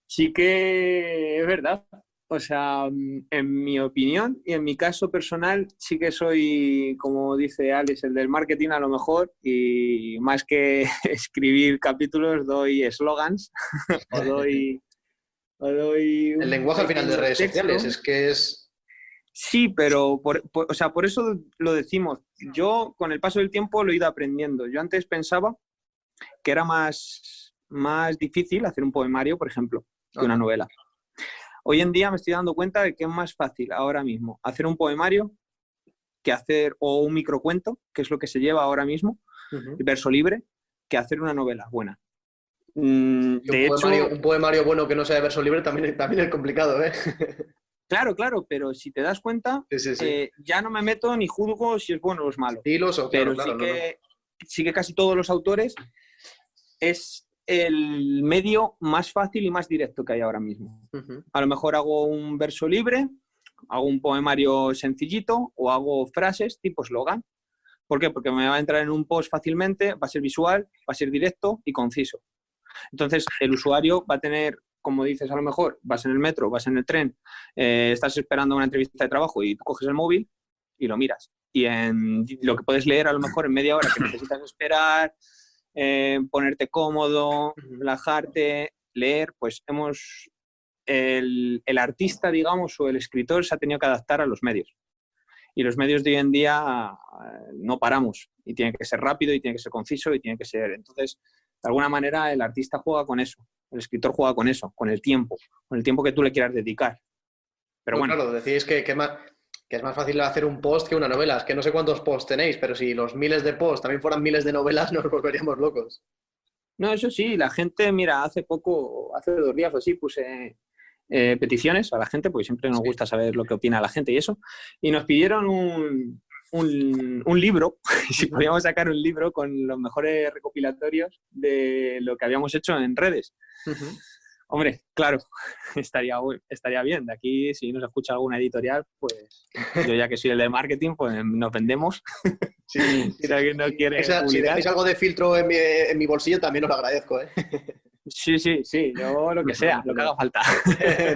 Sí que es verdad. O sea, en mi opinión y en mi caso personal, sí que soy, como dice Alex, el del marketing a lo mejor, y más que escribir capítulos, doy eslogans o doy el lenguaje al final de redes sociales es que es... Sí, pero por eso lo decimos. Yo, con el paso del tiempo, lo he ido aprendiendo. Yo antes pensaba que era más difícil hacer un poemario, por ejemplo, que una novela. Hoy en día me estoy dando cuenta de que es más fácil ahora mismo hacer un poemario que hacer, o un microcuento, que es lo que se lleva ahora mismo, verso libre, que hacer una novela buena. Un poemario bueno que no sea de verso libre también es complicado, ¿eh? Claro, pero si te das cuenta, ya no me meto ni juzgo si es bueno o es malo. Pero sí que casi todos los autores es el medio más fácil y más directo que hay ahora mismo. A lo mejor hago un verso libre, hago un poemario sencillito o hago frases tipo eslogan. ¿Por qué? Porque me va a entrar en un post fácilmente, va a ser visual, va a ser directo y conciso. Entonces, el usuario va a tener, como dices, a lo mejor vas en el metro, vas en el tren, estás esperando una entrevista de trabajo y tú coges el móvil y lo miras. Y lo que puedes leer a lo mejor en media hora que necesitas esperar, ponerte cómodo, relajarte, leer, pues el artista, digamos, o el escritor se ha tenido que adaptar a los medios. Y los medios de hoy en día no paramos. Y tiene que ser rápido, y tiene que ser conciso, y tiene que ser... Entonces, de alguna manera, el artista juega con eso. El escritor juega con eso, con el tiempo que tú le quieras dedicar. Pero bueno. Claro, decís que es más fácil hacer un post que una novela. Es que no sé cuántos posts tenéis, pero si los miles de posts también fueran miles de novelas, nos volveríamos locos. No, eso sí, la gente, mira, hace 2 días o así, puse peticiones a la gente, porque siempre nos gusta saber lo que opina la gente y eso, y nos pidieron un libro, si podíamos sacar un libro con los mejores recopilatorios de lo que habíamos hecho en redes. Hombre, claro, estaría bien. De aquí, si nos escucha alguna editorial, pues yo ya que soy el de marketing, pues nos vendemos. Sí. Si alguien no quiere si dejáis algo de filtro en mi bolsillo, también os lo agradezco, ¿eh? Sí, yo lo que sea, lo que haga falta.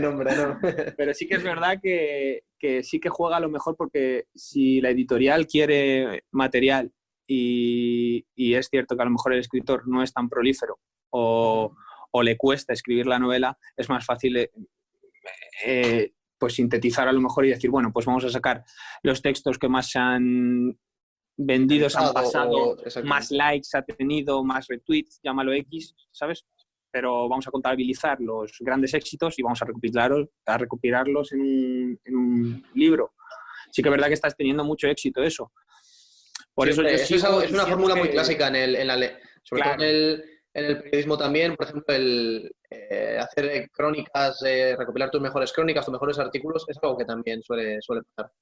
No, hombre, no. Pero sí que es verdad que sí que juega a lo mejor, porque si la editorial quiere material y es cierto que a lo mejor el escritor no es tan prolífero o le cuesta escribir la novela, es más fácil pues sintetizar a lo mejor y decir, bueno, pues vamos a sacar los textos que más se han vendido, se han pasado, más likes ha tenido, más retweets, llámalo X, ¿sabes? Pero vamos a contabilizar los grandes éxitos y vamos a recopilarlos en un libro. Sí que es verdad que estás teniendo mucho éxito eso. Por siempre, eso es una fórmula muy clásica sobre todo en el periodismo también, por ejemplo, el hacer crónicas, recopilar tus mejores crónicas, tus mejores artículos, es algo que también suele pasar.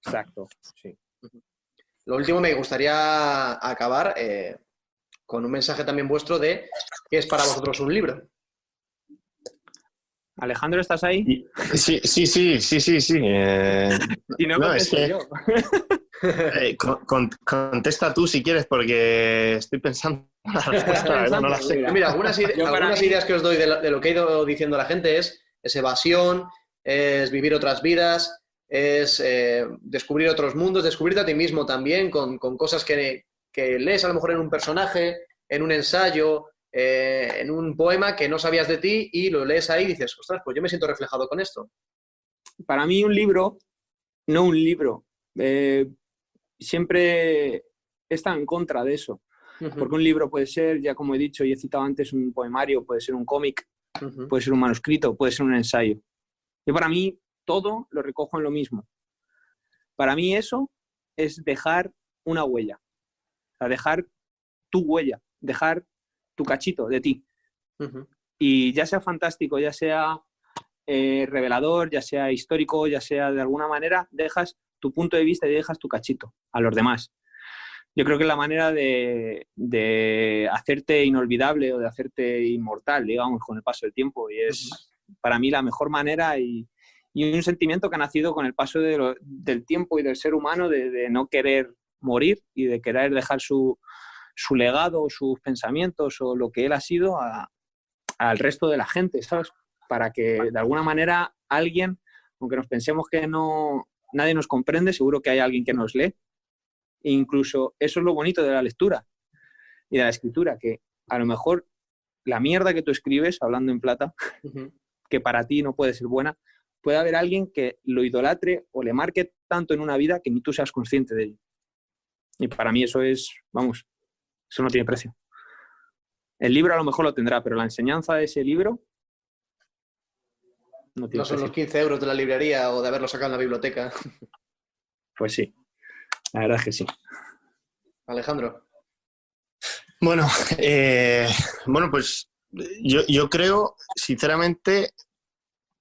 Exacto, sí. Lo último me gustaría acabar un mensaje también vuestro de qué es para vosotros un libro. Alejandro, ¿estás ahí? Sí. Si no, no, es que yo. Contesta tú si quieres, porque estoy pensando la respuesta, la verdad, no la sé. Mira, algunas ideas que os doy de lo que he ido diciendo la gente es evasión, es vivir otras vidas, es descubrir otros mundos, descubrirte a ti mismo también con cosas que lees a lo mejor en un personaje, en un ensayo, en un poema que no sabías de ti y lo lees ahí y dices, ostras, pues yo me siento reflejado con esto. Para mí un libro, no un libro, siempre está en contra de eso. Porque un libro puede ser, ya como he dicho y he citado antes, un poemario, puede ser un cómic, puede ser un manuscrito, puede ser un ensayo. Yo para mí todo lo recojo en lo mismo. Para mí eso es dejar una huella. O sea, dejar tu huella, dejar tu cachito de ti. Y ya sea fantástico, ya sea revelador, ya sea histórico, ya sea de alguna manera, dejas tu punto de vista y dejas tu cachito a los demás. Yo creo que es la manera de hacerte inolvidable o de hacerte inmortal, digamos, con el paso del tiempo. Y es para mí la mejor manera y un sentimiento que ha nacido con el paso del tiempo y del ser humano de no querer morir y de querer dejar su legado, sus pensamientos o lo que él ha sido al resto de la gente, ¿sabes? Para que de alguna manera alguien, aunque nos pensemos que nadie nos comprende, seguro que hay alguien que nos lee. E incluso eso es lo bonito de la lectura y de la escritura, que a lo mejor la mierda que tú escribes, hablando en plata, que para ti no puede ser buena, puede haber alguien que lo idolatre o le marque tanto en una vida que ni tú seas consciente de ello. Y para mí eso es, vamos, eso no tiene precio. El libro a lo mejor lo tendrá, pero la enseñanza de ese libro no tiene No son precio. los 15 euros de la librería o de haberlo sacado en la biblioteca. Pues sí, la verdad es que sí. Alejandro. Bueno, pues yo creo, sinceramente,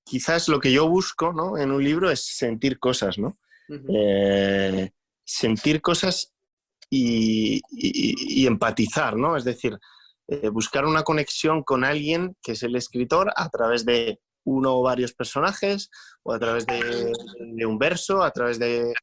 quizás lo que yo busco, ¿no?, en un libro es sentir cosas, ¿no? Sentir cosas y empatizar, ¿no? Es decir, buscar una conexión con alguien que es el escritor a través de uno o varios personajes, o a través de un verso, a través de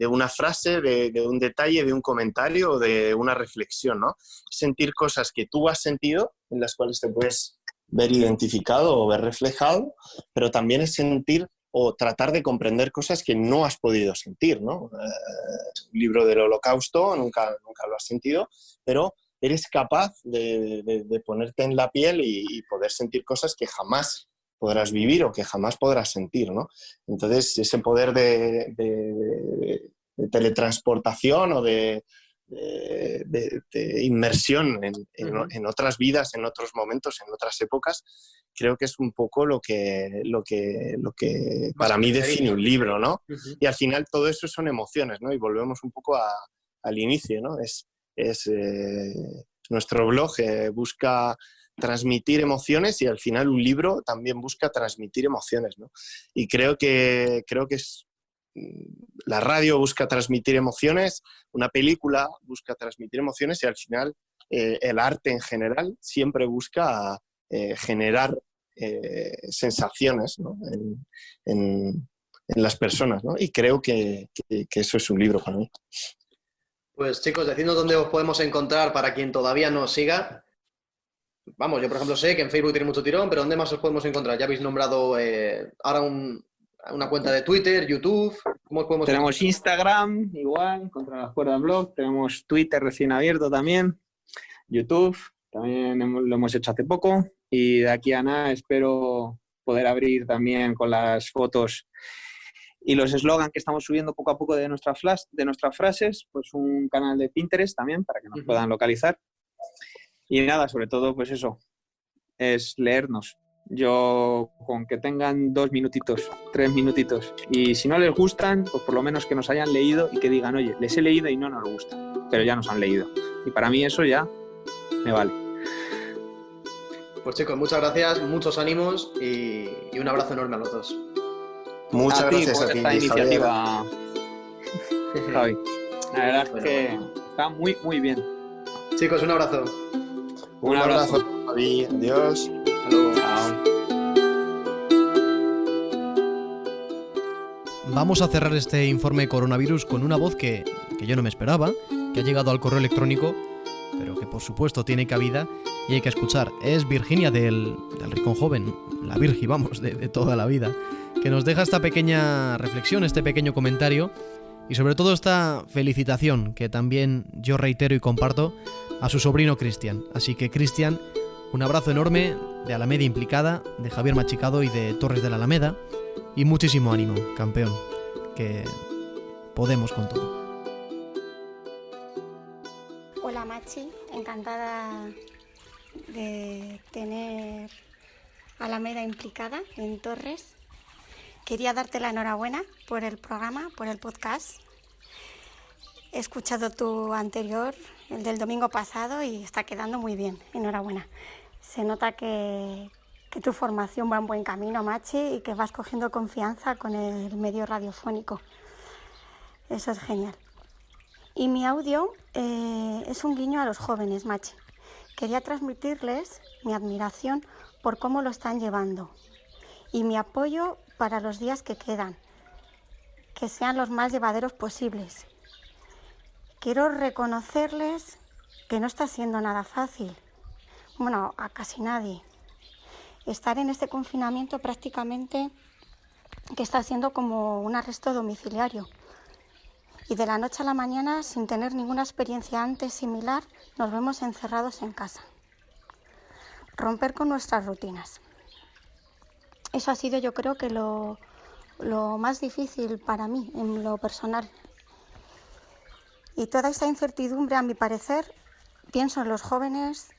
una frase, de un detalle, de un comentario o de una reflexión, ¿no? Sentir cosas que tú has sentido, en las cuales te puedes ver identificado o ver reflejado, pero también es sentir o tratar de comprender cosas que no has podido sentir, ¿no? Un libro del Holocausto, nunca lo has sentido, pero eres capaz de ponerte en la piel y poder sentir cosas que jamás podrás vivir o que jamás podrás sentir, ¿no? Entonces, ese poder de teletransportación o de inmersión en otras vidas, en otros momentos, en otras épocas, creo que es un poco lo que para mí define un libro, ¿no? Y al final todo eso son emociones, ¿no? Y volvemos un poco al inicio, ¿no? Nuestro blog busca transmitir emociones y al final un libro también busca transmitir emociones, ¿no? Y creo que la radio busca transmitir emociones, una película busca transmitir emociones y al final el arte en general siempre busca generar sensaciones, ¿no?, en las personas, ¿no? Y creo que eso es un libro para mí. Pues chicos, decidnos dónde os podemos encontrar para quien todavía no os siga. Vamos, yo por ejemplo sé que en Facebook tiene mucho tirón, pero ¿dónde más os podemos encontrar? Ya habéis nombrado ahora una cuenta de Twitter, YouTube. ¿Cómo os podemos Tenemos encontrar? Instagram, igual, Contra las Cuerdas Blog. Tenemos Twitter recién abierto también. YouTube, también lo hemos hecho hace poco. Y de aquí a nada espero poder abrir también con las fotos y los eslogans que estamos subiendo poco a poco de nuestras frases, pues un canal de Pinterest también para que nos puedan localizar. Y nada, sobre todo, pues eso, es leernos. Yo, con que tengan 2 minutitos, 3 minutitos, y si no les gustan, pues por lo menos que nos hayan leído y que digan, oye, les he leído y no nos gusta, pero ya nos han leído. Y para mí eso ya me vale. Pues chicos, muchas gracias, muchos ánimos y un abrazo enorme a los dos. Muchas gracias por a ti, esta iniciativa, Javi. La verdad es que está muy, muy bien. Chicos, un abrazo. Un abrazo. Javi. Adiós. Hasta luego. Chao. Vamos a cerrar este informe de coronavirus con una voz que yo no me esperaba, que ha llegado al correo electrónico, pero que por supuesto tiene cabida y hay que escuchar. Es Virginia del Rincón Joven, la Virgi, vamos, de toda la vida, que nos deja esta pequeña reflexión, este pequeño comentario y sobre todo esta felicitación que también yo reitero y comparto a su sobrino Cristian. Así que Cristian, un abrazo enorme de Alameda Implicada, de Javier Machicado y de Torres de la Alameda. Y muchísimo ánimo, campeón, que podemos con todo. Hola Machi, encantada de tener Alameda Implicada en Torres. Quería darte la enhorabuena por el programa, por el podcast. He escuchado tu anterior, el del domingo pasado, y está quedando muy bien. Enhorabuena. Se nota que tu formación va en buen camino, Machi, y que vas cogiendo confianza con el medio radiofónico. Eso es genial. Y mi audio es un guiño a los jóvenes, Machi. Quería transmitirles mi admiración por cómo lo están llevando y mi apoyo para los días que quedan, que sean los más llevaderos posibles. Quiero reconocerles que no está siendo nada fácil. Bueno, a casi nadie. Estar en este confinamiento prácticamente que está siendo como un arresto domiciliario. Y de la noche a la mañana, sin tener ninguna experiencia antes similar, nos vemos encerrados en casa. Romper con nuestras rutinas. Eso ha sido, yo creo, que lo más difícil para mí, en lo personal. Y toda esta incertidumbre, a mi parecer, pienso en los jóvenes,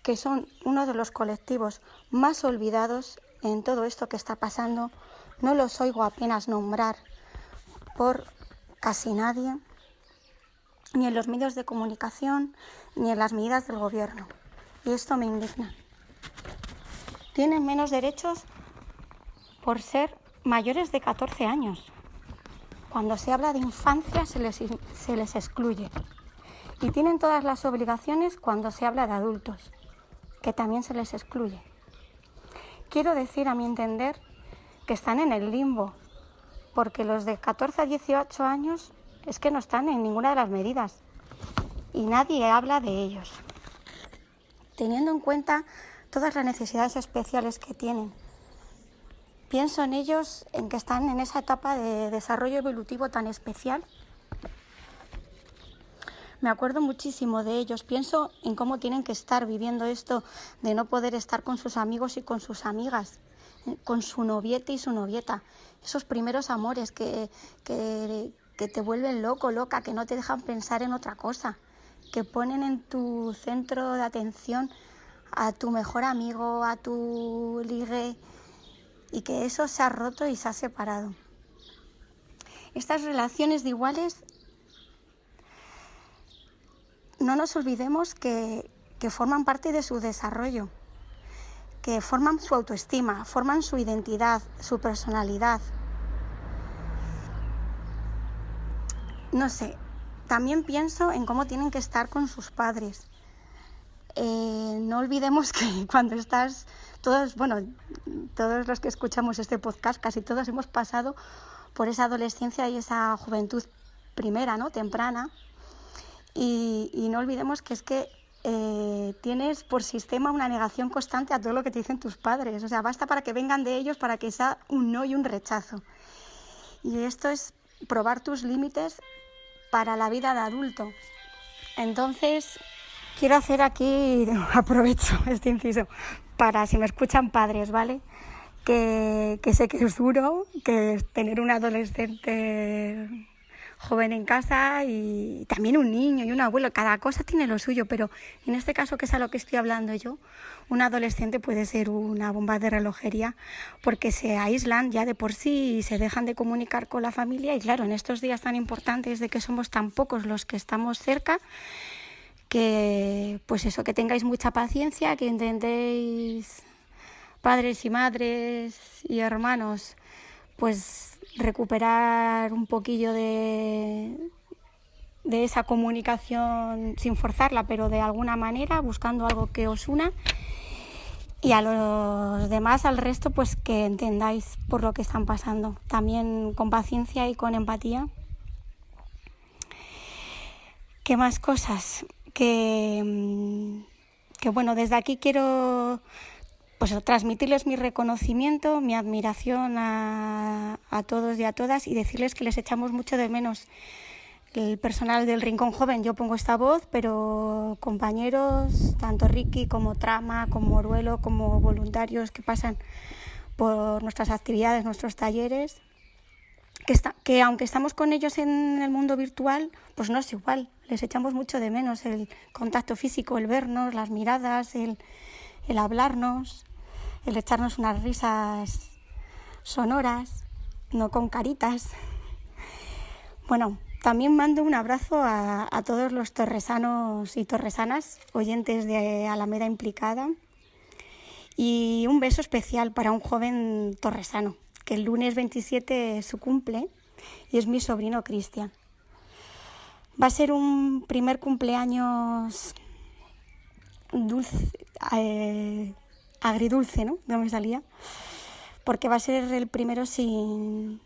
que son uno de los colectivos más olvidados en todo esto que está pasando. No los oigo apenas nombrar por casi nadie, ni en los medios de comunicación, ni en las medidas del gobierno. Y esto me indigna. Tienen menos derechos por ser mayores de 14 años. Cuando se habla de infancia se les excluye. Y tienen todas las obligaciones cuando se habla de adultos, que también se les excluye. Quiero decir, a mi entender, que están en el limbo, porque los de 14 a 18 años es que no están en ninguna de las medidas y nadie habla de ellos. Teniendo en cuenta todas las necesidades especiales que tienen, pienso en ellos, en que están en esa etapa de desarrollo evolutivo tan especial. Me acuerdo muchísimo de ellos, pienso en cómo tienen que estar viviendo esto de no poder estar con sus amigos y con sus amigas, con su noviete y su novieta. Esos primeros amores que te vuelven loco, loca, que no te dejan pensar en otra cosa, que ponen en tu centro de atención a tu mejor amigo, a tu ligue, y que eso se ha roto y se ha separado. Estas relaciones de iguales, no nos olvidemos que forman parte de su desarrollo, que forman su autoestima, forman su identidad, su personalidad. No sé, también pienso en cómo tienen que estar con sus padres. No olvidemos que cuando estás, todos los que escuchamos este podcast, casi todos hemos pasado por esa adolescencia y esa juventud primera, ¿no? Temprana. Y no olvidemos que es que tienes por sistema una negación constante a todo lo que te dicen tus padres. O sea, basta para que vengan de ellos para que sea un no y un rechazo. Y esto es probar tus límites para la vida de adulto. Entonces, quiero hacer aquí, aprovecho este inciso, para si me escuchan padres, ¿vale? Que sé que es duro, que tener un adolescente joven en casa y también un niño y un abuelo, cada cosa tiene lo suyo, pero en este caso, que es a lo que estoy hablando yo, un adolescente puede ser una bomba de relojería porque se aíslan ya de por sí y se dejan de comunicar con la familia, y claro, en estos días tan importantes de que somos tan pocos los que estamos cerca, que pues eso, que tengáis mucha paciencia, que intentéis, padres y madres y hermanos, pues recuperar un poquillo de de esa comunicación sin forzarla, pero de alguna manera, buscando algo que os una. Y a los demás, al resto, pues que entendáis por lo que están pasando. También con paciencia y con empatía. ¿Qué más cosas? Que bueno, desde aquí quiero pues transmitirles mi reconocimiento, mi admiración a todos y a todas y decirles que les echamos mucho de menos. El personal del Rincón Joven, yo pongo esta voz, pero compañeros, tanto Ricky como Trama, como Oruelo, como voluntarios que pasan por nuestras actividades, nuestros talleres, que aunque estamos con ellos en el mundo virtual, pues no es igual, les echamos mucho de menos el contacto físico, el vernos, las miradas, el hablarnos, el echarnos unas risas sonoras, no con caritas. Bueno, también mando un abrazo a todos los torresanos y torresanas, oyentes de Alameda Implicada, y un beso especial para un joven torresano, que el lunes 27 es su cumple y es mi sobrino Cristian. Va a ser un primer cumpleaños dulce, agridulce, ¿no? No me salía, porque va a ser el primero sin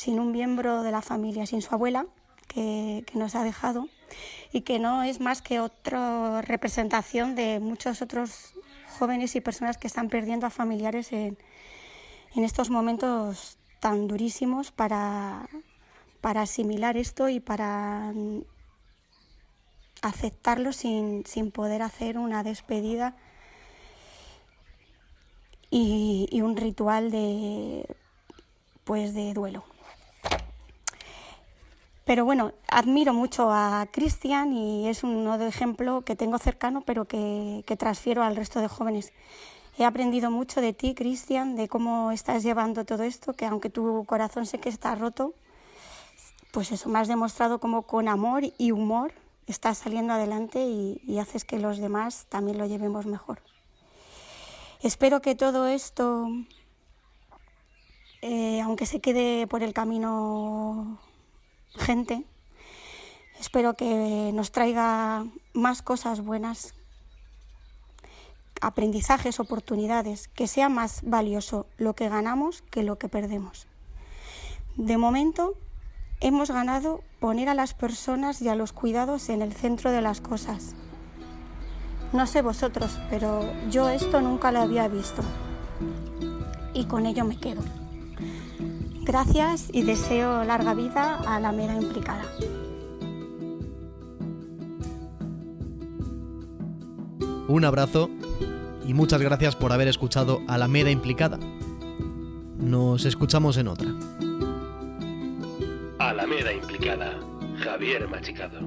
un miembro de la familia, sin su abuela, que nos ha dejado y que no es más que otra representación de muchos otros jóvenes y personas que están perdiendo a familiares en estos momentos tan durísimos para asimilar esto y para aceptarlo sin poder hacer una despedida y un ritual de duelo. Pero bueno, admiro mucho a Cristian y es un ejemplo que tengo cercano, pero que transfiero al resto de jóvenes. He aprendido mucho de ti, Cristian, de cómo estás llevando todo esto, que aunque tu corazón sé que está roto, pues eso, me has demostrado cómo con amor y humor estás saliendo adelante y haces que los demás también lo llevemos mejor. Espero que todo esto, aunque se quede por el camino gente, espero que nos traiga más cosas buenas, aprendizajes, oportunidades, que sea más valioso lo que ganamos que lo que perdemos. De momento hemos ganado poner a las personas y a los cuidados en el centro de las cosas. No sé vosotros, pero yo esto nunca lo había visto y con ello me quedo. Gracias y deseo larga vida a Alameda Implicada. Un abrazo y muchas gracias por haber escuchado Alameda Implicada. Nos escuchamos en otra. Alameda Implicada, Javier Machicado.